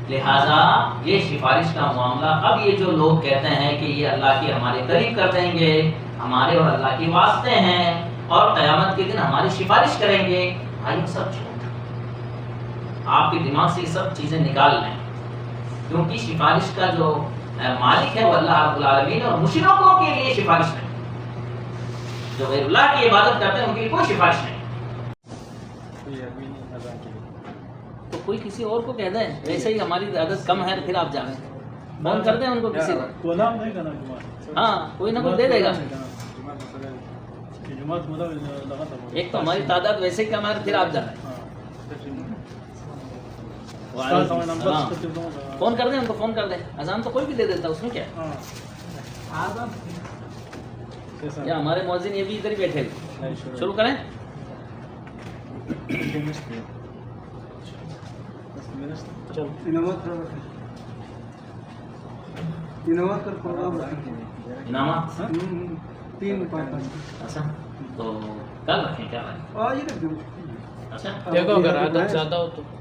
لہذا یہ سفارش کا معاملہ، اب یہ جو لوگ کہتے ہیں کہ یہ اللہ کے ہمارے قریب کر دیں گے، ہمارے اور اللہ کے واسطے ہیں، اور قیامت کے دن ہماری سفارش کریں گے، بھائی سب جھوٹ۔ آپ کے دماغ سے یہ سب چیزیں نکال لیں، کیونکہ سفارش کا جو مالک ہے وہ اللہ رب العالمین، اور مشرکوں کے لیے سفارش نہیں، جو غیر اللہ کی عبادت کرتے ہیں ان کے لیے کوئی سفارش نہیں۔ تو کوئی کسی اور کو کہہ دیں، ویسے ہی ہماری عادت کم ہے، پھر آپ جائیں فون کر دیں ان کو کسی کو، ہاں کوئی نہ کوئی دے دے گا۔ ایک تو ہماری تعداد ویسے ہی کم ہے، پھر آپ جائیں فون کر دیں ان کو، فون کر دیں، اذان تو کوئی بھی دے دیتا، اس میں کیا ہے؟ یا ہمارے مؤذن یہ بھی ادھر ہی بیٹھے، شروع کریں۔ انعامات 3 اچھا، تو کل رکھیں کیا؟ اچھا دیکھو اگر عادت زیادہ ہو تو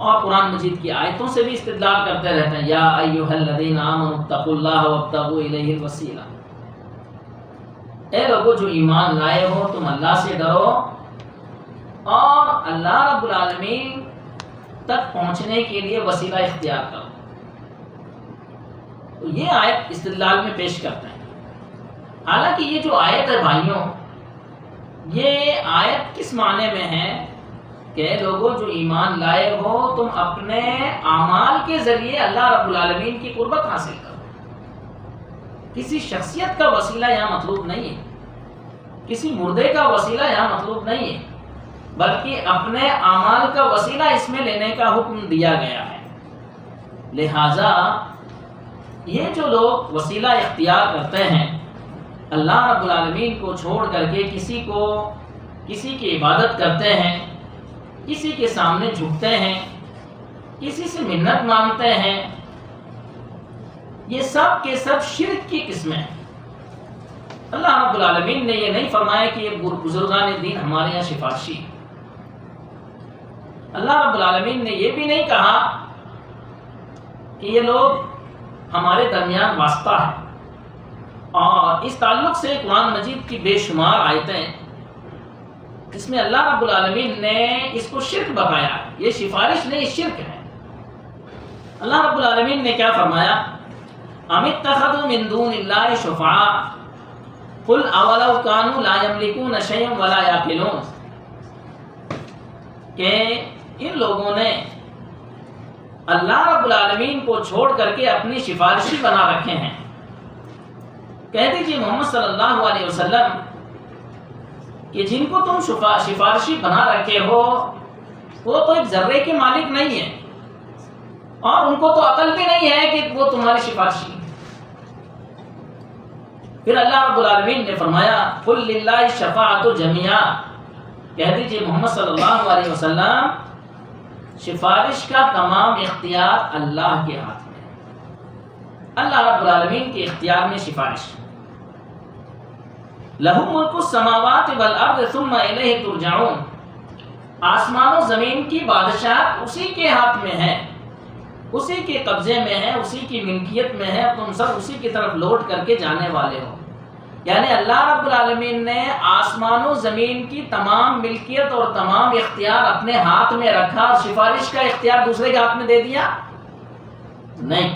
اور قرآن مجید کی آیتوں سے بھی استدلال کرتے رہتے ہیں، یا ایھا الذین آمنوا اتقوا اللہ وابتغوا الیہ الوسیلہ، اے لوگو جو ایمان لائے ہو تم اللہ سے ڈرو اور اللہ رب العالمین تک پہنچنے کے لیے وسیلہ اختیار کرو۔ تو یہ آیت استدلال میں پیش کرتے ہیں۔ حالانکہ یہ جو آیت ہے بھائیوں، یہ آیت کس معنی میں ہے کہ لوگوں جو ایمان لائے ہو تم اپنے اعمال کے ذریعے اللہ رب العالمین کی قربت حاصل کرو۔ کسی شخصیت کا وسیلہ یہاں مطلوب نہیں ہے، کسی مردے کا وسیلہ یہاں مطلوب نہیں ہے، بلکہ اپنے اعمال کا وسیلہ اس میں لینے کا حکم دیا گیا ہے۔ لہذا یہ جو لوگ وسیلہ اختیار کرتے ہیں اللہ رب العالمین کو چھوڑ کر کے کسی کی عبادت کرتے ہیں، کسی کے سامنے جھکتے ہیں، کسی سے منت مانگتے ہیں، یہ سب کے سب شرک کی قسمیں ہیں۔ اللہ رب العالمین نے یہ نہیں فرمایا کہ یہ بزرگان دین ہمارے یہاں سفارشی ہیں۔ اللہ رب العالمین نے یہ بھی نہیں کہا کہ یہ لوگ ہمارے درمیان واسطہ ہے۔ اور اس تعلق سے قرآن مجید کی بے شمار آیتیں جس میں اللہ رب العالمین نے اس کو شرک بتایا ہے، یہ سفارش نہیں، شرک ہے۔ اللہ رب العالمین نے کیا فرمایا؟ ام اتخذوا من دون اللہ شفعاء قل اولو كانوا لا يملكون شيئا ولا يعقلون، کہ ان لوگوں نے اللہ رب العالمین کو چھوڑ کر کے اپنی سفارشی بنا رکھے ہیں۔ کہہ دیجیے محمد صلی اللہ علیہ وسلم کہ جن کو تم سفارشی بنا رکھے ہو وہ تو ایک ذرے کے مالک نہیں ہیں، اور ان کو تو عقل بھی نہیں ہے کہ وہ تمہاری سفارشی۔ پھر اللہ رب العالمین نے فرمایا قل للہ الشفاعۃ جمیعا، کہہ دیجیے محمد صلی اللہ علیہ وسلم سفارش کا تمام اختیار اللہ کے ہاتھ میں ہے، اللہ رب العالمین کے اختیار میں سفارش۔ لَهُ مُلْكُ السَّمَاوَاتِ وَالْأَرْضِ ثُمَّ إِلَيْهِ تُرْجَعُونَ، آسمان و زمین کی بادشاہت اسی کے ہاتھ میں ہے، اسی کے قبضے میں ہے، اسی کی ملکیت میں ہے، تم سب اسی کی طرف لوٹ کر کے جانے والے ہو۔ یعنی اللہ رب العالمین نے آسمان و زمین کی تمام ملکیت اور تمام اختیار اپنے ہاتھ میں رکھا، اور سفارش کا اختیار دوسرے کے ہاتھ میں دے دیا؟ نہیں،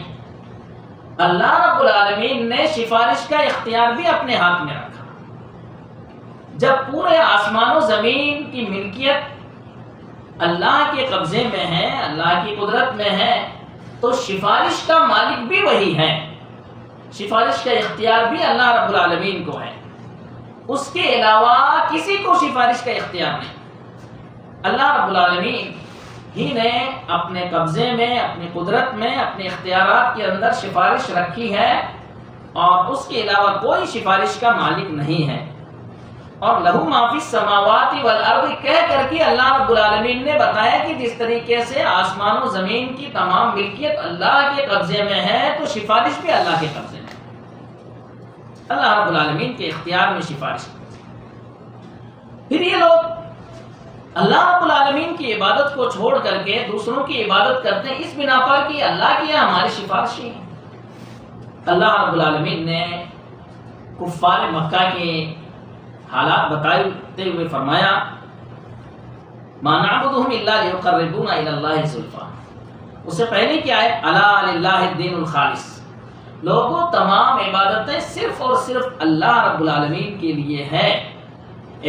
اللہ رب العالمین نے سفارش کا اختیار بھی اپنے ہاتھ میں رکھا۔ جب پورے آسمان و زمین کی ملکیت اللہ کے قبضے میں ہے، اللہ کی قدرت میں ہے، تو سفارش کا مالک بھی وہی ہے، سفارش کا اختیار بھی اللہ رب العالمین کو ہے، اس کے علاوہ کسی کو سفارش کا اختیار نہیں۔ اللہ رب العالمین ہی نے اپنے قبضے میں، اپنی قدرت میں، اپنے اختیارات کے اندر سفارش رکھی ہے، اور اس کے علاوہ کوئی سفارش کا مالک نہیں ہے۔ اور لہو ما فی السماوات والارض کہہ کر کے اللہ رب العالمین نے بتایا کہ جس طریقے سے آسمان و زمین کی تمام ملکیت اللہ کے قبضے میں ہے، تو سفارش بھی اللہ کے قبضے میں ہے، اللہ رب العالمین کے اختیار میں سفارش۔ پھر یہ لوگ اللہ رب العالمین کی عبادت کو چھوڑ کر کے دوسروں کی عبادت کرتے ہیں اس بنا پر کہ اللہ کی ہماری سفارشی ہے۔ اللہ رب العالمین نے کفار مکہ کے حالات بتاتے ہوئے فرمایا ما نعبدهم الا ليقربونا الى الله زلفا، اس سے پہلے کیا ہے؟ الا للہ الدین الخالص، لوگوں تمام عبادتیں صرف اور صرف اللہ رب العالمین کے لیے ہے،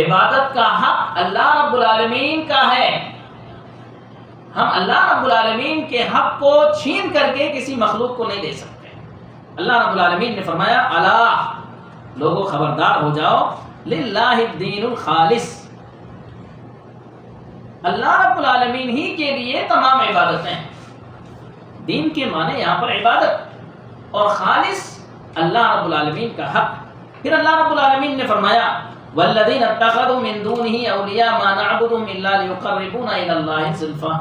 عبادت کا حق اللہ رب العالمین کا ہے، ہم اللہ رب العالمین کے حق کو چھین کر کے کسی مخلوق کو نہیں دے سکتے۔ اللہ رب العالمین نے فرمایا الا، لوگوں خبردار ہو جاؤ، للہ الدین الخالص، اللہ رب العالمین ہی کے لیے تمام عبادتیں ہیں۔ دین کے معنی یہاں پر عبادت، اور خالص اللہ رب العالمین کا حق۔ پھر اللہ رب العالمین نے فرمایا والذین اتخذوا من دونہ اولیاء ما نعبدهم الا ليقربونا الى اللہ زلفا،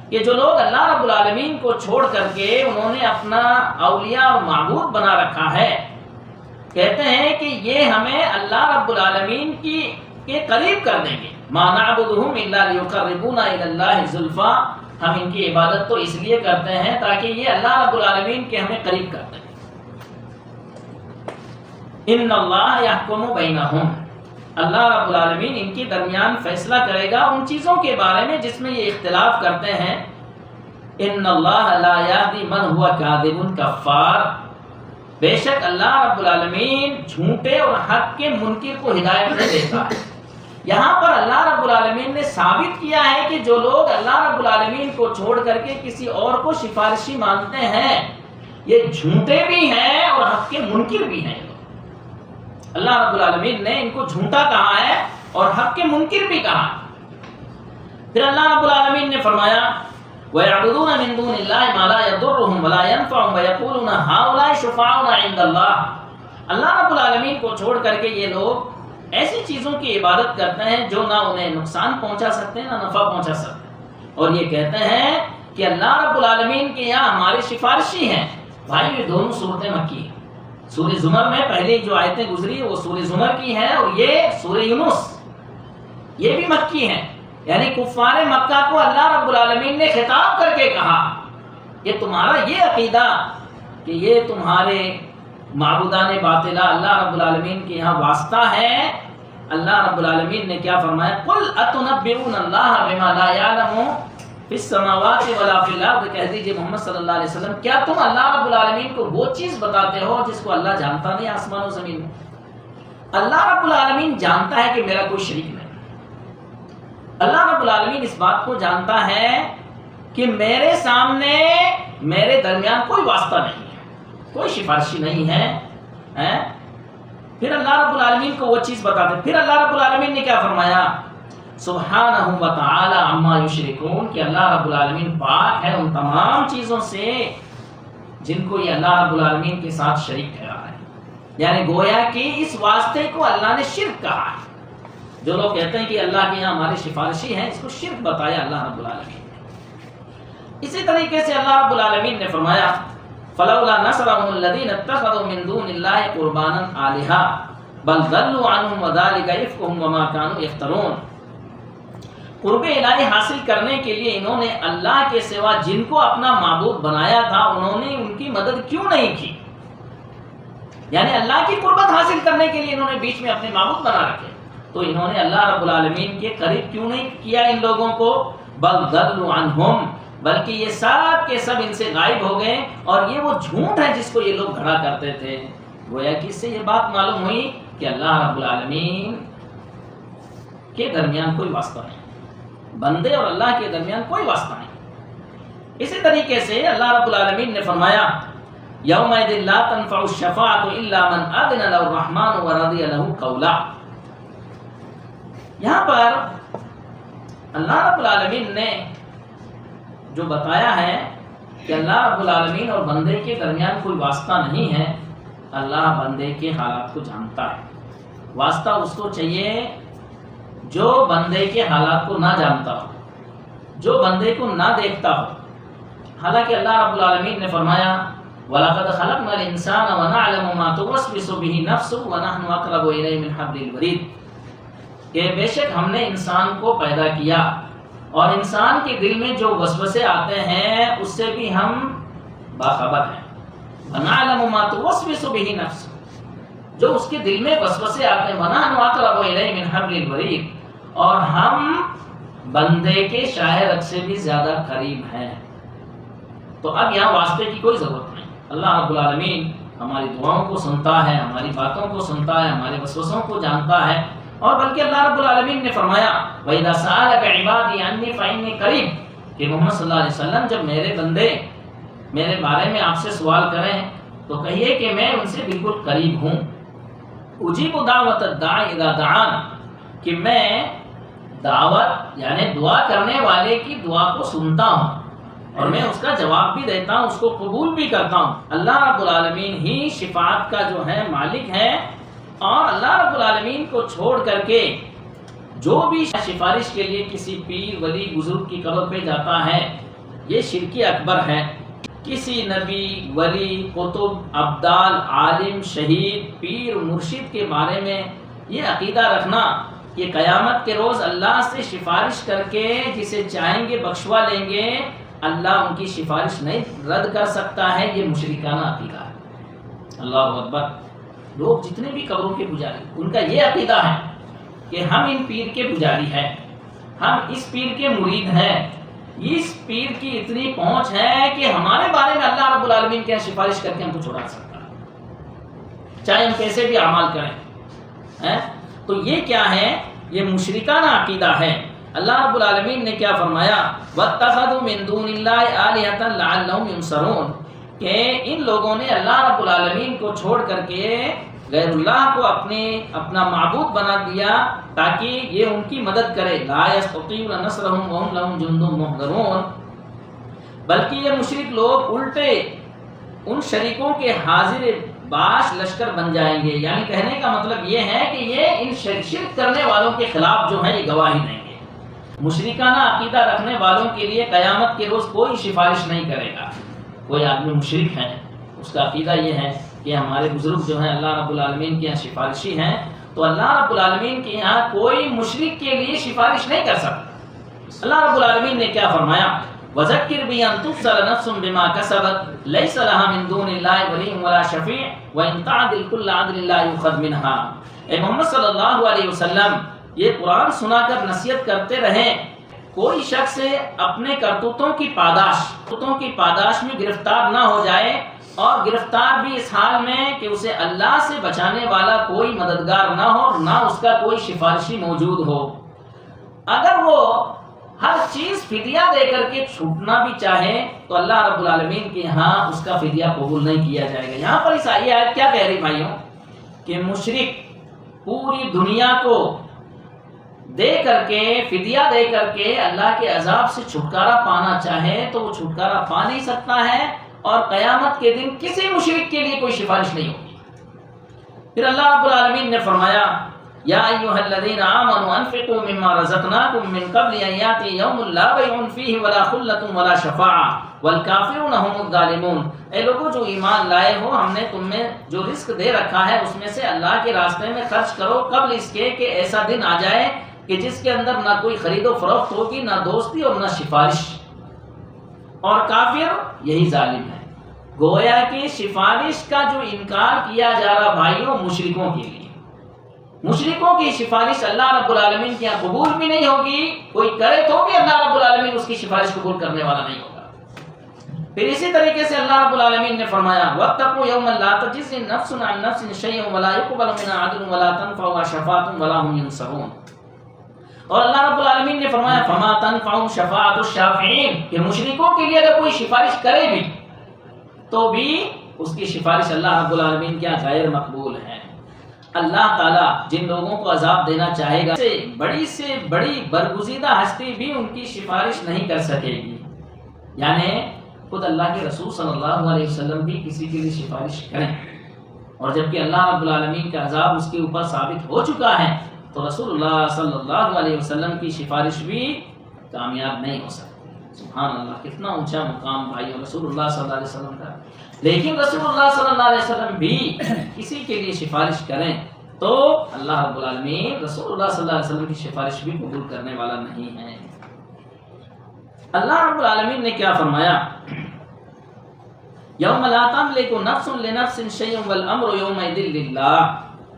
کہ جو لوگ اللہ رب العالمین کو چھوڑ کر کے انہوں نے اپنا اولیاء اور معبود بنا رکھا ہے، کہتے ہیں کہ یہ ہمیں اللہ رب العالمین کے قریب کر دیں گے۔ ما نعبدهم الا ليقربونا الى اللہ زلفا، ہم ان کی عبادت تو اس لیے کرتے ہیں تاکہ یہ اللہ رب العالمین کے ہمیں قریب کرتے ہیں۔ ان اللہ یحکم بینہم، اللہ رب العالمین ان کے درمیان فیصلہ کرے گا ان چیزوں کے بارے میں جس میں یہ اختلاف کرتے ہیں۔ ان اللہ لا یہدی من ہوا کاذب کفار، بے شک اللہ رب العالمین جھوٹے اور حق کے منکر کو ہدایت نہیں دیتا ہے۔ یہاں پر اللہ رب العالمین نے ثابت کیا ہے کہ جو لوگ اللہ رب العالمین کو چھوڑ کر کے کسی اور کو سفارشی مانتے ہیں یہ جھوٹے بھی ہیں اور حق کے منکر بھی ہیں۔ اللہ رب العالمین نے ان کو جھوٹا کہا ہے اور حق کے منکر بھی کہا ہے۔ پھر اللہ رب العالمین نے فرمایا وَيَعْبُدُونَ مِن دُونِ اللَّهِ مَا لَا يَضُرُّهُمْ وَلَا يَنفَعُهُمْ وَيَقُولُونَ هَؤُلَاءِ شُفَعَاؤُنَا عِندَ اللَّهِ، اللہ رب العالمین کو چھوڑ کر کے یہ لوگ ایسی چیزوں کی عبادت کرتے ہیں جو نہ انہیں نقصان پہنچا سکتے ہیں نہ نفع پہنچا سکتے ہیں، اور یہ کہتے ہیں کہ اللہ رب العالمین کے یہاں ہمارے سفارشی ہیں۔ بھائی یہ دونوں صورتیں مکی ہیں۔ سورہ زمر میں پہلے جو آیتیں گزری وہ سورہ زمر کی ہیں اور یہ سورہ یونس یہ بھی مکی ہیں، یعنی کفار مکہ کو اللہ رب العالمین نے خطاب کر کے کہا کہ تمہارا یہ عقیدہ کہ یہ تمہارے معبودان باطلہ اللہ رب العالمین کے یہاں واسطہ ہے، اللہ رب العالمین نے کیا فرمایا قل اتنبئون اللہ بما لا یعلم فی السماوات ولا فی الارض، کہہ دیجئے محمد صلی اللہ علیہ وسلم کیا تم اللہ رب العالمین کو وہ چیز بتاتے ہو جس کو اللہ جانتا نہیں آسمان و زمین میں؟ اللہ رب العالمین جانتا ہے کہ میرا کوئی شریک نہیں، اللہ رب العالمین اس بات کو جانتا ہے کہ میرے سامنے میرے درمیان کوئی واسطہ نہیں ہے، کوئی سفارشی نہیں ہے۔ پھر اللہ رب العالمین کو وہ چیز بتاتے، پھر اللہ رب العالمین نے کیا فرمایا سبحانہ و تعالی عما یشرکون، کہ اللہ رب العالمین پاک ہے ان تمام چیزوں سے جن کو یہ اللہ رب العالمین کے ساتھ شریک ٹھہرا ہے، یعنی گویا کہ اس واسطے کو اللہ نے شرک کہا ہے۔ جو لوگ کہتے ہیں کہ اللہ کے یہاں ہمارے سفارشی ہیں اس کو شرک بتایا اللہ رب العالمین نے۔ اسی طریقے سے اللہ رب العالمین نے فرمایا فلولا نصرهم الذين اتخذوا من دون الله قربانا آلهة بل ضلوا عنهم وذلك إفكهم وما كانوا يفترون، قرب الہی حاصل کرنے کے لیے انہوں نے اللہ کے سوا جن کو اپنا معبود بنایا تھا انہوں نے ان کی مدد کیوں نہیں کی، یعنی اللہ کی قربت حاصل کرنے کے لیے انہوں نے بیچ میں اپنے معبود بنا رکھے، تو انہوں نے اللہ رب العالمین کے قریب کیوں نہیں کیا ان لوگوں کو، بل ضلوا عنہم، بلکہ یہ سب کے سب ان سے غائب ہو گئے، اور یہ وہ جھوٹ ہے جس کو یہ لوگ گھڑا کرتے تھے۔ گویا کہ اس سے یہ بات معلوم ہوئی کہ اللہ رب العالمین کے درمیان کوئی واسطہ نہیں، بندے اور اللہ کے درمیان کوئی واسطہ نہیں۔ اسی طریقے سے اللہ رب العالمین نے فرمایا یومئذ لا تنفع الشفاعۃ الا من اذن له الرحمن ورضی له قولا، یہاں پر اللہ رب العالمین نے جو بتایا ہے کہ اللہ رب العالمین اور بندے کے درمیان کوئی واسطہ نہیں ہے، اللہ بندے کے حالات کو جانتا ہے۔ واسطہ اس کو چاہیے جو بندے کے حالات کو نہ جانتا ہو، جو بندے کو نہ دیکھتا ہو۔ حالانکہ اللہ رب العالمین نے فرمایا وَلَقَدْ خَلَقْنَا الْإِنسَانَ وَنَعْلَمُ مَا تُوَسْوِسُ بِهِ نَفْسُهُ وَنَحْنُ أَقْرَبُ إِلَيْهِ مِنْ حَبْلِ الْوَرِيدِ، کہ بے شک ہم نے انسان کو پیدا کیا اور انسان کے دل میں جو وسوسے آتے ہیں اس سے بھی ہم باخبر ہیں۔ وَنَعْلَمُ مَا تُوَسْوِسُ بِهِ نَفْسُهُ، جو اس کے دل میں وسوسے آتے ہیں، وَنَحْنُ أَقْرَبُ إِلَيْهِ مِنْ حَبْلِ الْوَرِيدِ، اور ہم بندے کے شاہ رگ سے بھی زیادہ قریب ہیں۔ تو اب یہاں واسطے کی کوئی ضرورت نہیں، اللہ رب العالمین ہماری دعاؤں کو سنتا ہے، ہماری باتوں کو سنتا ہے، ہمارے وسوسوں کو جانتا ہے، اور بلکہ اللہ رب العالمین نے فرمایا وَإِذَا سَأَلَكَ عِبَادِي عَنِّي فَإِنِّي قَرِيبٌ، کہ محمد صلی اللہ علیہ وسلم جب میرے بندے میرے بارے میں آپ سے سوال کریں تو کہیے کہ میں ان سے بالکل قریب ہوں، اجیب دعوت الداعی اذا دعان، کہ میں دعوت یعنی دعا کرنے والے کی دعا کو سنتا ہوں اور میں اس کا جواب بھی دیتا ہوں، اس کو قبول بھی کرتا ہوں۔ اللہ رب العالمین ہی شفاعت کا جو ہے مالک ہے، اور اللہ رب العالمین کو چھوڑ کر کے جو بھی سفارش کے لیے کسی پیر ولی بزرگ کی قبر پہ جاتا ہے یہ شرک اکبر ہے۔ کسی نبی ولی قطب ابدال عالم شہید پیر مرشد کے بارے میں یہ عقیدہ رکھنا یہ قیامت کے روز اللہ سے سفارش کر کے جسے چاہیں گے بخشوا لیں گے، اللہ ان کی سفارش نہیں رد کر سکتا ہے۔ یہ مشرکانہ عقیدہ ہے۔ اللہ اکبر۔ لوگ جتنے بھی قبروں کے پجاری ان کا یہ عقیدہ ہے کہ ہم ان پیر کے پجاری ہیں، ہم اس پیر کے مرید ہیں، اس پیر کی اتنی پہنچ ہے کہ ہمارے بارے میں اللہ رب العالمین کے سفارش کر کے ہم کو چھڑا سکتا ہے، چاہے ہم کیسے بھی اعمال کریں۔ تو یہ کیا ہے؟ یہ مشرکانہ عقیدہ ہے۔ اللہ رب العالمین نے کیا فرمایا؟ وَاتَّخَذُوا مِن دُونِ اللَّهِ آلِهَةً لَعَلَّهُمْ يُنصَرُونَ، کہ ان لوگوں نے اللہ رب العالمین کو چھوڑ کر کے غیر اللہ کو اپنا معبود بنا دیا تاکہ یہ ان کی مدد کرے۔ لا يستطيعون نصرهم وهم لهم جند محضرون، بلکہ یہ مشرک لوگ الٹے ان شریکوں کے حاضر باش لشکر بن جائیں گے۔ یعنی کہنے کا مطلب یہ ہے کہ یہ ان شرک کرنے والوں کے خلاف جو ہے یہ گواہی دیں گے۔ مشرکانہ عقیدہ رکھنے والوں کے لیے قیامت کے روز کوئی سفارش نہیں کرے گا۔ کوئی آدمی مشرک ہے، اس کا عقیدہ یہ ہے کہ ہمارے بزرگ جو ہیں اللہ رب العالمین کے یہاں سفارشی ہیں، تو اللہ رب العالمین کے یہاں کوئی مشرک کے لیے سفارش نہیں کر سکتا۔ اللہ رب العالمین نے کیا فرمایا؟ وَذَكِّرْ بِأَن تُبْصَرَ نَفْسٌ بِمَا كَسَبَتْ لَيْسَ لَهَا مِن دُونِ اللَّهِ وَلِيٌّ وَلَا شَفِيعٌ وَإِن تَعْدِلْ كُلَّ عَدْلٍ لَا يُؤْخَذْ مِنْهَا۔ اے محمد صلی اللہ علیہ وسلم، یہ قرآن سنا کر نصیحت کرتے رہیں، کوئی شخص اپنے کرتوتوں کی پاداش میں گرفتار نہ ہو جائے، اور گرفتار بھی اس حال میں کہ اسے اللہ سے بچانے والا کوئی مددگار نہ ہو، نہ اس کا کوئی سفارشی موجود ہو۔ اگر وہ ہر چیز فدیہ دے کر کے چھوٹنا بھی چاہے تو اللہ رب العالمین کے یہاں اس کا فدیہ قبول نہیں کیا جائے گا۔ یہاں پر اس آیت کیا کہہ رہی بھائیوں کہ مشرک پوری دنیا کو دے کر کے، فدیہ دے کر کے اللہ کے عذاب سے چھٹکارا پانا چاہے تو وہ چھٹکارا پا نہیں سکتا ہے، اور قیامت کے دن کسی مشرک کے لیے کوئی سفارش نہیں ہوگی۔ پھر اللہ رب العالمین نے فرمایا یا ایھا الذین آمنوا انفقوا مما رزقناکم من قبل ان یاتی یوم لا بیع فیہ ولا خلۃ ولا شفاعۃ والکافرون هم الظالمون۔ اے لوگوں جو ایمان لائے ہو، ہم نے تم میں جو رزق دے رکھا ہے اس میں سے اللہ کے راستے میں خرچ کرو قبل اس کے کہ ایسا دن آ جائے کہ جس کے اندر نہ کوئی خرید و فروخت ہوگی، نہ دوستی اور نہ سفارش، اور کافر یہی ظالم ہے۔ گویا کہ سفارش کا جو انکار کیا جا رہا بھائیوں مشرکوں کے لیے، مشرکوں کی سفارش اللہ رب العالمین کے یہاں قبول بھی نہیں ہوگی، کوئی کرے تو بھی اللہ رب العالمین اس کی سفارش قبول کرنے والا نہیں ہوگا۔ پھر اسی طریقے سے اللہ رب العالمین نے فرمایا وَاتَّقُوا يَوْمًا لَا تَجْزِي نَفْسٌ عَن نَفْسٍ شَيْئًا وَلَا يُقْبَلُ مِنْهَا عَدْلٌ وَلَا تَنفَعُهَا شَفَاعَةٌ وَلَا هُمْ يُنصَرُونَ۔ اور اللہ رب العالمین نے فرمایا فَمَا تَنفَعُهُمْ شَفَاعَةُ الشَّافِعِينَ، کہ مشرکوں کے لیے اگر کوئی سفارش کرے بھی تو بھی اس کی سفارش اللہ رب العالمین کیا غیر مقبول ہے۔ اللہ تعالیٰ جن لوگوں کو عذاب دینا چاہے گا سے بڑی برگزیدہ ہستی بھی ان کی سفارش نہیں کر سکے گی۔ یعنی خود اللہ کے رسول صلی اللہ علیہ وسلم بھی کسی کے لیے سفارش کریں، اور جبکہ اللہ رب العالمین کا عذاب اس کے اوپر ثابت ہو چکا ہے تو رسول اللہ صلی اللہ علیہ وسلم کی سفارش بھی کامیاب نہیں ہو سکتی۔ سبحان اللہ، کتنا اونچا مقام بھائی رسول اللہ صلی اللہ علیہ وسلم کا۔ لیکن رسول اللہ صلی اللہ علیہ وسلم بھی کسی کے لیے سفارش کریں تو اللہ رب العالمین رسول اللہ صلی اللہ علیہ وسلم کی سفارش بھی قبول کرنے والا نہیں ہے۔ اللہ رب العالمین نے کیا فرمایا یوم لا تملک نفس لنفس شیئا والامر یومئذ للہ،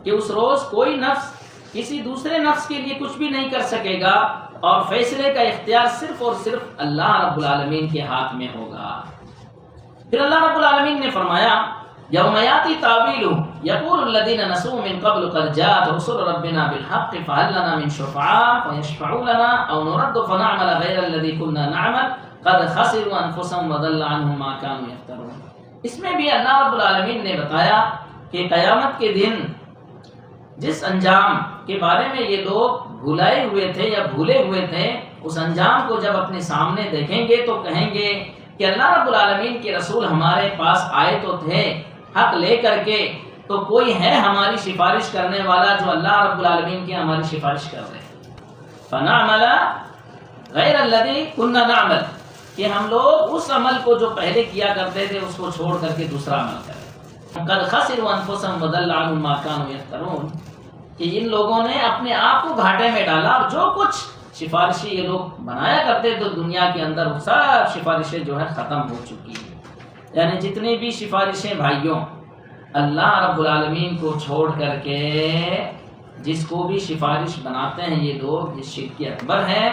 کہ اس روز کوئی نفس کسی دوسرے نفس کے لیے کچھ بھی نہیں کر سکے گا، اور فیصلے کا اختیار صرف اور صرف اللہ رب العالمین کے ہاتھ میں ہوگا۔ پھر اللہ رب العالمین نے فرمایا یوم یاتی تاویلہ یقول الذین نسوا من قبل قد جاءت رسل ربنا بالحق فهل لنا من شفعاء فیشفعوا لنا او نرد فنعمل غیر الذی كنا نعمل قد خسروا انفسهم وضل عنهم ما كانوا یفترون۔ اس میں بھی اللہ رب العالمین نے بتایا کہ قیامت کے دن جس انجام کے بارے میں یہ لوگ بھولائے ہوئے تھے یا بھولے ہوئے تھے، اس انجام کو جب اپنے سامنے دیکھیں گے تو کہیں گے کہ اللہ رب العالمین کے رسول ہمارے پاس آئے تو تھے حق لے کر کے، تو کوئی ہے ہماری سفارش کرنے والا جو اللہ رب العالمین کی ہماری سفارش کر رہے ہیں۔ فنعمل غیر الذی کنا نعمل، کہ ہم لوگ اس عمل کو جو پہلے کیا کرتے تھے اس کو چھوڑ کر کے دوسرا عمل کریں۔ قد خسروا انفسهم وضل عنهم ما كانوا يفترون۔ کہ ان لوگوں نے اپنے آپ کو گھاٹے میں ڈالا، اور جو کچھ سفارشی یہ لوگ بنایا کرتے تو دنیا کے اندر وہ سب سفارشیں جو ہے ختم ہو چکی ہیں۔ یعنی جتنی بھی سفارشیں بھائیوں اللہ رب العالمین کو چھوڑ کر کے جس کو بھی سفارش بناتے ہیں یہ لوگ، یہ شرک اکبر ہے،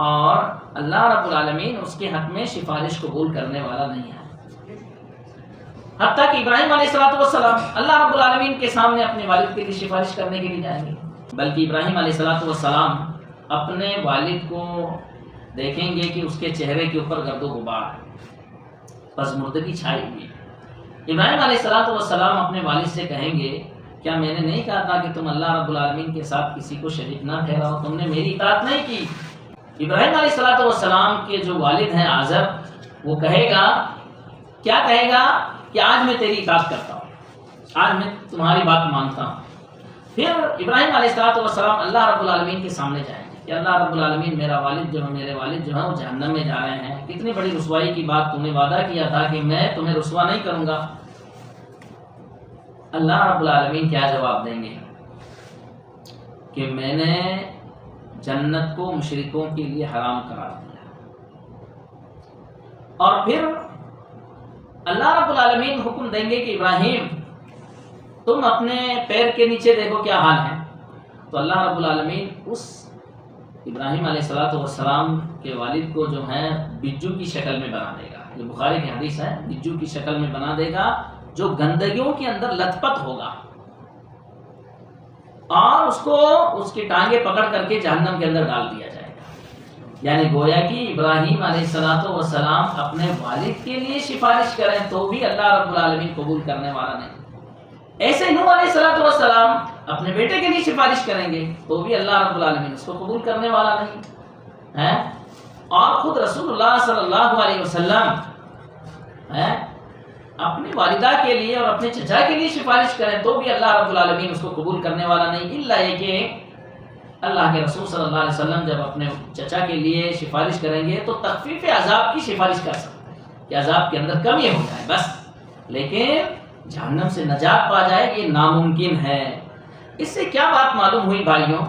اور اللہ رب العالمین اس کے حق میں سفارش قبول کرنے والا نہیں ہے۔ حتیٰ کہ ابراہیم علیہ السلام اللہ رب العالمین کے سامنے اپنے والد کے لیے سفارش کرنے کے لیے جائیں گے، بلکہ ابراہیم علیہ السلام اپنے والد کو دیکھیں گے کہ اس کے چہرے کے اوپر گرد و غبار ہے، پسماندگی چھائی ہوئی ہے۔ ابراہیم علیہ السلام اپنے والد سے کہیں گے کیا میں نے نہیں کہا تھا کہ تم اللہ رب العالمین کے ساتھ کسی کو شریک نہ ٹھہراؤ، تم نے میری اطاعت نہیں کی۔ ابراہیم علیہ السلام کے جو والد ہیں آزر، وہ کہے گا، کیا کہے گا کہ آج میں تیری اطاعت کرتا ہوں، آج میں تمہاری بات مانتا ہوں۔ پھر ابراہیم علیہ السلام اللہ رب العالمین کے سامنے جائیں گے کہ اللہ رب العالمین میرے والد جو ہیں وہ جہنم میں جا رہے ہیں، کتنی بڑی رسوائی کی بات تم نے وعدہ کیا تھا کہ میں تمہیں رسوا نہیں کروں گا۔ اللہ رب العالمین کیا جواب دیں گے کہ میں نے جنت کو مشرکوں کے لیے حرام قرار دیا، اور پھر اللہ رب العالمین حکم دیں گے کہ ابراہیم تم اپنے پیر کے نیچے دیکھو کیا حال ہے۔ تو اللہ رب العالمین اس ابراہیم علیہ السلام کے والد کو جو ہے بجو کی شکل میں بنا دے گا، یہ بخاری کی حدیث ہے، بجو کی شکل میں بنا دے گا جو گندگیوں کے اندر لت پت ہوگا، اور اس کو اس کی ٹانگیں پکڑ کر کے جہنم کے اندر ڈال دیا جائے گا۔ یعنی گویا کہ ابراہیم علیہ السلام اپنے والد کے لیے سفارش کریں تو بھی اللہ رب العالمین قبول کرنے والا نہیں، ایسے نوح علیہ السلام اپنے بیٹے کے لیے سفارش کریں گے تو بھی اللہ رب العالمین اس کو قبول کرنے والا نہیں ہے، اور خود رسول اللہ صلی اللہ علیہ وسلم اپنی والدہ کے لیے اور اپنے چچا کے لیے سفارش کریں تو بھی اللہ رب العالمین اس کو قبول کرنے والا نہیں، الا یہ کہ اللہ کے رسول صلی اللہ علیہ وسلم جب اپنے چچا کے لیے سفارش کریں گے تو تخفیف عذاب کی سفارش کر سکتے ہیں کہ عذاب کے اندر کمی ہو جائے بس، لیکن جہنم سے نجات پا جائے یہ ناممکن ہے۔ اس سے کیا بات معلوم ہوئی بھائیوں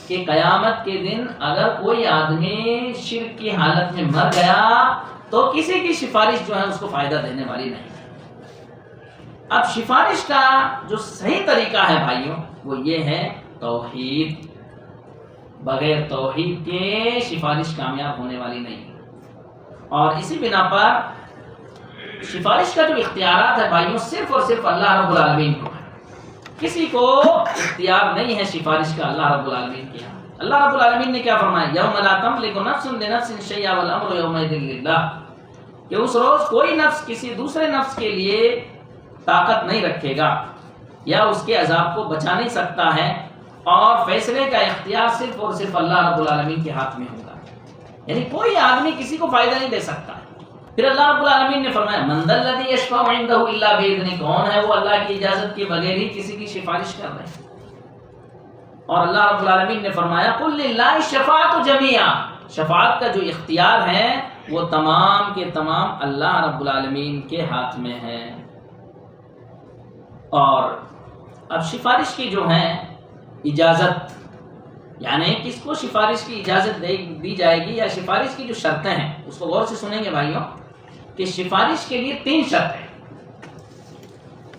کہ قیامت کے دن اگر کوئی آدمی شرک کی حالت میں مر گیا تو کسی کی سفارش جو ہے اس کو فائدہ دینے والی نہیں۔ اب سفارش کا جو صحیح طریقہ ہے بھائیوں وہ یہ ہے توحید، بغیر توحید کے سفارش کامیاب ہونے والی نہیں، اور اسی بنا پر سفارش کا جو اختیارات ہے بھائیوں صرف اور صرف اللہ رب العالمین کو ہے، کسی کو اختیار نہیں ہے سفارش کا اللہ رب العالمین کے یہاں۔ اللہ رب العالمین نے کیا فرمایا، یوم لا تملک نفس لنفس شیئا والامر یومئذ للہ، کہ اس روز کوئی نفس کسی دوسرے نفس کے لیے طاقت نہیں رکھے گا یا اس کے عذاب کو بچا نہیں سکتا ہے، اور فیصلے کا اختیار صرف اور صرف اللہ رب العالمین کے ہاتھ میں ہوگا، یعنی کوئی آدمی کسی کو فائدہ نہیں دے سکتا۔ پھر اللہ رب العالمین نے فرمایا من ذا الذی یشفع عنده الا باذنہ، کون ہے وہ اللہ کی اجازت کے بغیر ہی کسی کی سفارش کر رہے ہیں، اور اللہ رب العالمین نے فرمایا قل للہ الشفاعۃ جمیعا، شفاعت کا جو اختیار ہے وہ تمام کے تمام اللہ رب العالمین کے ہاتھ میں ہے۔ اور اب سفارش کی جو ہے اجازت، یعنی کس کو سفارش کی اجازت دی جائے گی یا سفارش کی جو شرطیں ہیں اس کو غور سے سنیں گے بھائیوں، کہ سفارش کے لیے 3 شرط ہیں،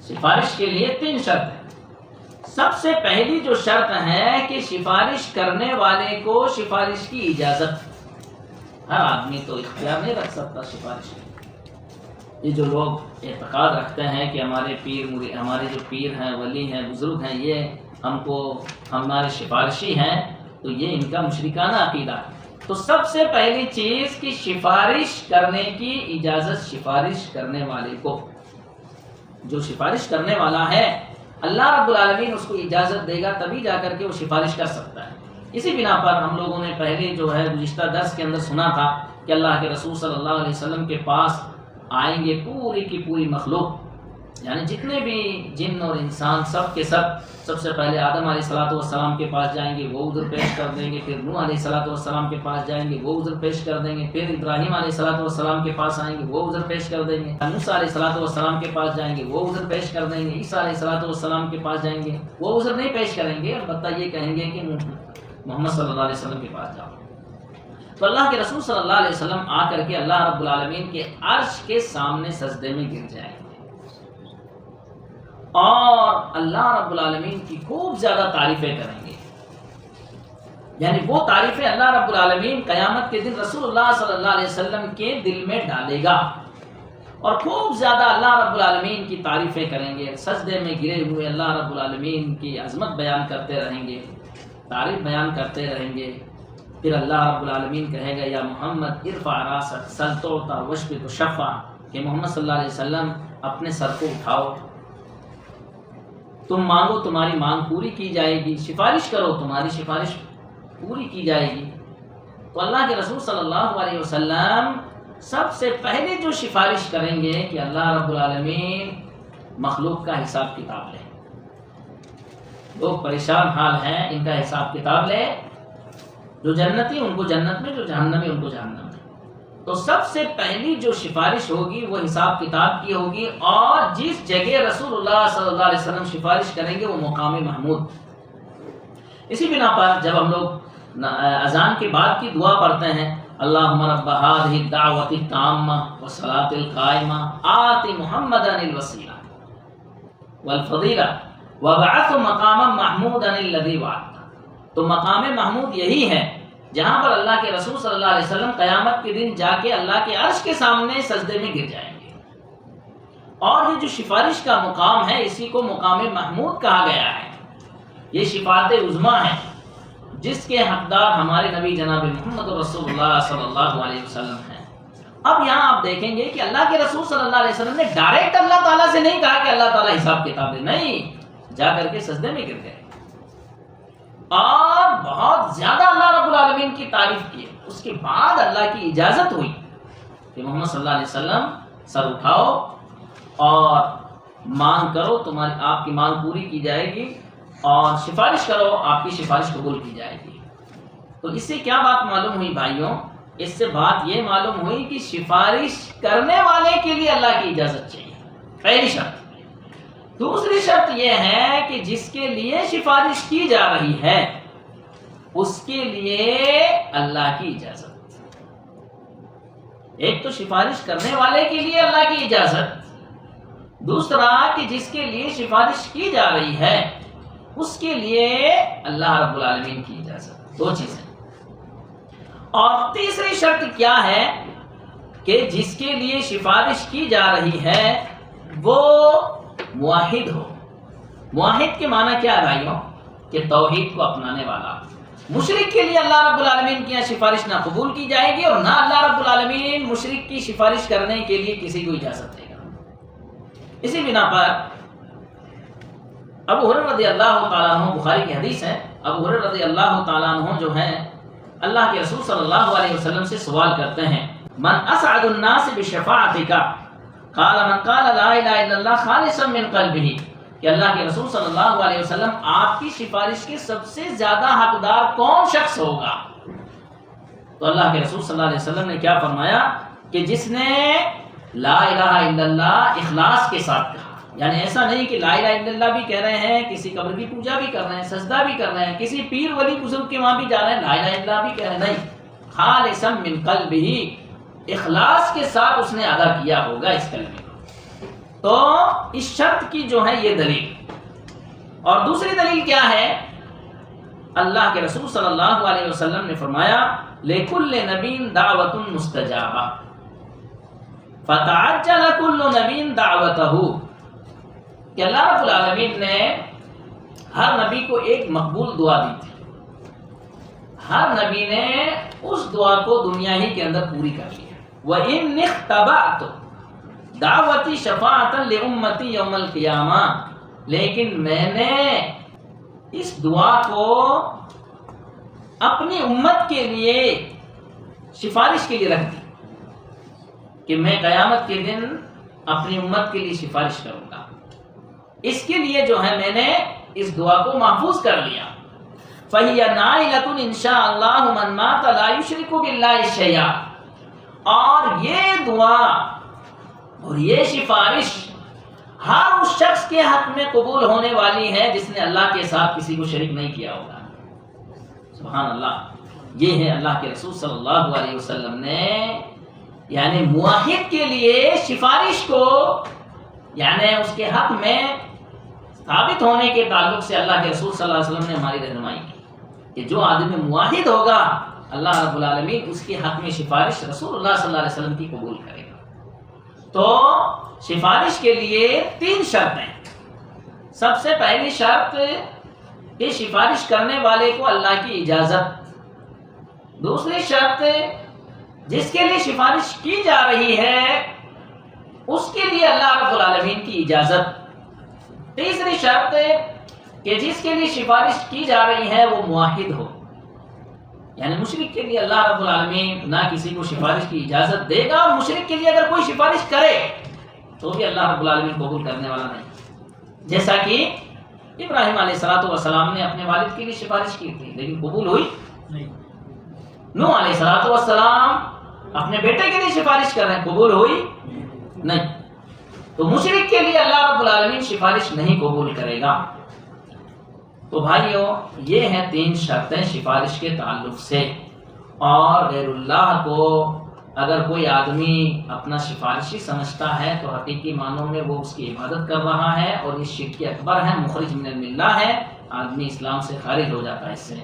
سفارش کے لیے 3 شرط ہیں۔ سب سے پہلی جو شرط ہے کہ سفارش کرنے والے کو سفارش کی اجازت، ہر آدمی تو اختیار نہیں رکھ سکتا سفارش کی۔ یہ جو لوگ اعتقاد رکھتے ہیں کہ ہمارے جو پیر ہیں، ولی ہیں، بزرگ ہیں، یہ ہمارے سفارشی ہیں، تو یہ ان کا مشرکانہ عقیدہ ہے۔ تو سب سے پہلی چیز کہ سفارش کرنے کی اجازت سفارش کرنے والے کو، جو سفارش کرنے والا ہے اللہ رب العالمین اس کو اجازت دے گا تبھی جا کر کے وہ سفارش کر سکتا ہے۔ اسی بنا پر ہم لوگوں نے پہلے جو ہے گزشتہ درس کے اندر سنا تھا کہ اللہ کے رسول صلی اللہ علیہ وسلم کے پاس آئیں گے پوری کی پوری مخلوق، یعنی جتنے بھی جن اور انسان سب کے سب سے پہلے آدم علیہ السلام کے پاس جائیں گے، وہ عذر پیش کر دیں گے، پھر نوح علیہ السلام کے پاس جائیں گے، وہ عذر پیش کر دیں گے، پھر ابراہیم علیہ السلام کے پاس آئیں گے، وہ عذر پیش کر دیں گے، موسیٰ علیہ السلام کے پاس جائیں گے، وہ عذر پیش کر دیں گے، عیسیٰ علیہ السلام کے پاس جائیں گے، وہ عذر نہیں پیش کریں گے، البتہ یہ کہیں گے کہ محمد صلی اللہ علیہ وسلم کے پاس جاؤ۔ تو اللہ کے رسول صلی اللہ علیہ وسلم آ کر کے اللہ رب العالمین کے عرش کے سامنے سجدے میں گر جائیں گے اور اللہ رب العالمین کی خوب زیادہ تعریفیں کریں گے۔ یعنی وہ تعریفیں اللہ رب العالمین قیامت کے دن رسول اللہ صلی اللہ علیہ وسلم کے دل میں ڈالے گا اور خوب زیادہ اللہ رب العالمین کی تعریفیں کریں گے، سجدے میں گرے ہوئے اللہ رب العالمین کی عظمت بیان کرتے رہیں گے، تعریف بیان کرتے رہیں گے۔ پھر اللہ رب العالمین کہے گا یا محمد ارفع راسک سل تعطى واشفع تشفع، کہ محمد صلی اللہ علیہ وسلم اپنے سر کو اٹھاؤ، تم مانگو تمہاری مانگ پوری کی جائے گی، سفارش کرو تمہاری سفارش پوری کی جائے گی۔ تو اللہ کے رسول صلی اللہ علیہ وسلم سب سے پہلے جو سفارش کریں گے کہ اللہ رب العالمین مخلوق کا حساب کتاب لے، لوگ پریشان حال ہیں، ان کا حساب کتاب لے، جو جنتی ان کو جنت میں، جو جہنمی ان کو جہنم میں۔ تو سب سے پہلی جو سفارش ہوگی وہ حساب کتاب کی ہوگی، اور جس جگہ رسول اللہ صلی اللہ علیہ وسلم سفارش کریں گے وہ مقام محمود۔ اسی بنا پر جب ہم لوگ اذان کے بعد کی دعا پڑھتے ہیں اللہم رب هذه الدعوة التامة والصلاة القائمة آت محمدا الوسیلہ والفضیلہ وابعثه مقاما محمودا الذی وعدتہ۔ تو مقام محمود یہی ہے جہاں پر اللہ کے رسول صلی اللہ علیہ وسلم قیامت کے دن جا کے اللہ کے عرش کے سامنے سجدے میں گر جائیں گے، اور یہ جو سفارش کا مقام ہے اسی کو مقام محمود کہا گیا ہے۔ یہ شفاعت عظمیٰ ہے جس کے حقدار ہمارے نبی جناب محمد رسول اللہ صلی اللہ علیہ وسلم ہیں۔ اب یہاں آپ دیکھیں گے کہ اللہ کے رسول صلی اللہ علیہ وسلم نے ڈائریکٹ اللہ تعالیٰ سے نہیں کہا کہ اللہ تعالیٰ حساب کتاب دے، نہیں، جا کر کے سجدے میں گر گئے اور بہت زیادہ اللہ رب العالمین کی تعریف کی۔ اس کے بعد اللہ کی اجازت ہوئی کہ محمد صلی اللہ علیہ وسلم سر اٹھاؤ اور مانگ کرو، تمہاری آپ کی مانگ پوری کی جائے گی، اور سفارش کرو آپ کی سفارش قبول کی جائے گی۔ تو اس سے کیا بات معلوم ہوئی بھائیوں؟ اس سے بات یہ معلوم ہوئی کہ سفارش کرنے والے کے لیے اللہ کی اجازت چاہیے، پہلی شرط۔ دوسری شرط یہ ہے کہ جس کے لیے سفارش کی جا رہی ہے اس کے لیے اللہ کی اجازت۔ ایک تو سفارش کرنے والے کے لیے اللہ کی اجازت، دوسرا کہ جس کے لیے سفارش کی جا رہی ہے اس کے لیے اللہ رب العالمین کی اجازت، دو چیزیں۔ اور تیسری شرط کیا ہے کہ جس کے لیے سفارش کی جا رہی ہے وہ موحد ہو۔ موحد کے معنی کیا ہے بھائیوں؟ کہ توحید کو اپنانے والا۔ مشرک کے لیے اللہ رب العالمین کی سفارش نہ قبول کی جائے گی، اور نہ اللہ رب العالمین مشرک کی سفارش کرنے کے لیے کسی کو اجازت دے گا۔ اسی بنا پر ابو ہریرہ رضی اللہ تعالیٰ عنہ، بخاری کی حدیث ہے، ابو ہریرہ رضی اللہ تعالیٰ عنہ جو ہیں اللہ کے رسول صلی اللہ علیہ وسلم سے سوال کرتے ہیں من اسعد الناس بشفاعتک، قال من قال لا الہ الا اللہ خالصا من قلبہ، کہ اللہ کے رسول صلی اللہ علیہ وسلم آپ کی سفارش کے سب سے زیادہ حقدار کون شخص ہوگا؟ تو اللہ کے رسول صلی اللہ علیہ وسلم نے کیا فرمایا کہ جس نے لا الہ الا اللہ اخلاص کے ساتھ کہا، یعنی ایسا نہیں کہ لا الہ الا اللہ بھی کہہ رہے ہیں، کسی قبر کی پوجا بھی کر رہے ہیں، سجدہ بھی کر رہے ہیں، کسی پیر ولی بزرگ کے وہاں بھی جا رہے ہیں، لا الہ الا اللہ بھی کہہ رہے ہیں، نہیں، خالصا من قلبہ، اخلاص کے ساتھ اس نے ادا کیا ہوگا اس کلمے کو۔ تو اس شرط کی جو ہے یہ دلیل، اور دوسری دلیل کیا ہے؟ اللہ کے رسول صلی اللہ علیہ وسلم نے فرمایا لِكُلِّ نَبِيٍّ دَعْوَةٌ مُسْتَجَابَةٌ فَتَعَجَّلَ كُلُّ نَبِيٍّ دَعْوَتَهُ، کہ اللہ رب العالمین نے ہر نبی کو ایک مقبول دعا دی تھی، ہر نبی نے اس دعا کو دنیا ہی کے اندر پوری کر لی۔ وَإِنِّ اخْتَبَأْتُ دعوتی شفاعتا لأمتی یوم القیامہ، لیکن میں نے اس دعا کو اپنی امت کے لیے سفارش کے لیے رکھ دی کہ میں قیامت کے دن اپنی امت کے لیے سفارش کروں گا۔ اس کے لیے جو ہے میں نے اس دعا کو محفوظ کر لیا. فَهِيَ نَائِلَةٌ إِن شَاءَ اللَّهُ مَن مَاتَ لَا يُشْرِكُ بِاللَّهِ شَيْئًا. اور یہ دعا اور یہ سفارش ہر اس شخص کے حق میں قبول ہونے والی ہے جس نے اللہ کے ساتھ کسی کو شریک نہیں کیا ہوگا. سبحان اللہ. یہ ہے اللہ کے رسول صلی اللہ علیہ وسلم نے یعنی موحد کے لیے سفارش کو یعنی اس کے حق میں ثابت ہونے کے تعلق سے اللہ کے رسول صلی اللہ علیہ وسلم نے ہماری رہنمائی کی کہ جو آدمی موحد ہوگا اللہ رب العالمین اس کے حق میں سفارش رسول اللہ صلی اللہ علیہ وسلم کی قبول کرے گا. تو سفارش کے لیے 3 شرطیں. سب سے پہلی شرط کہ سفارش کرنے والے کو اللہ کی اجازت. دوسری شرط جس کے لیے سفارش کی جا رہی ہے اس کے لیے اللہ رب العالمین کی اجازت. تیسری شرط کہ جس کے لیے سفارش کی جا رہی ہے وہ موحد ہو یعنی مشرک کے لیے اللہ رب العالمین نہ کسی کو سفارش کی اجازت دے گا اور مشرک کے لیے اگر کوئی سفارش کرے تو بھی اللہ رب العالمین قبول کرنے والا نہیں. جیسا کہ ابراہیم علیہ السلام نے اپنے والد کے لیے سفارش کی تھی لیکن قبول ہوئی نہیں. نوح علیہ السلام اپنے بیٹے کے لیے سفارش کر رہے ہیں, قبول ہوئی نہیں. تو مشرک کے لیے اللہ رب العالمین سفارش نہیں قبول کرے گا. تو بھائیو یہ ہیں 3 شرطیں سفارش کے تعلق سے. اور غیر اللہ کو اگر کوئی آدمی اپنا سفارشی سمجھتا ہے تو حقیقی معنوں میں وہ اس کی عبادت کر رہا ہے اور یہ شرک اکبر ہے, مخرج من الملہ ہے, آدمی اسلام سے خارج ہو جاتا ہے اس سے.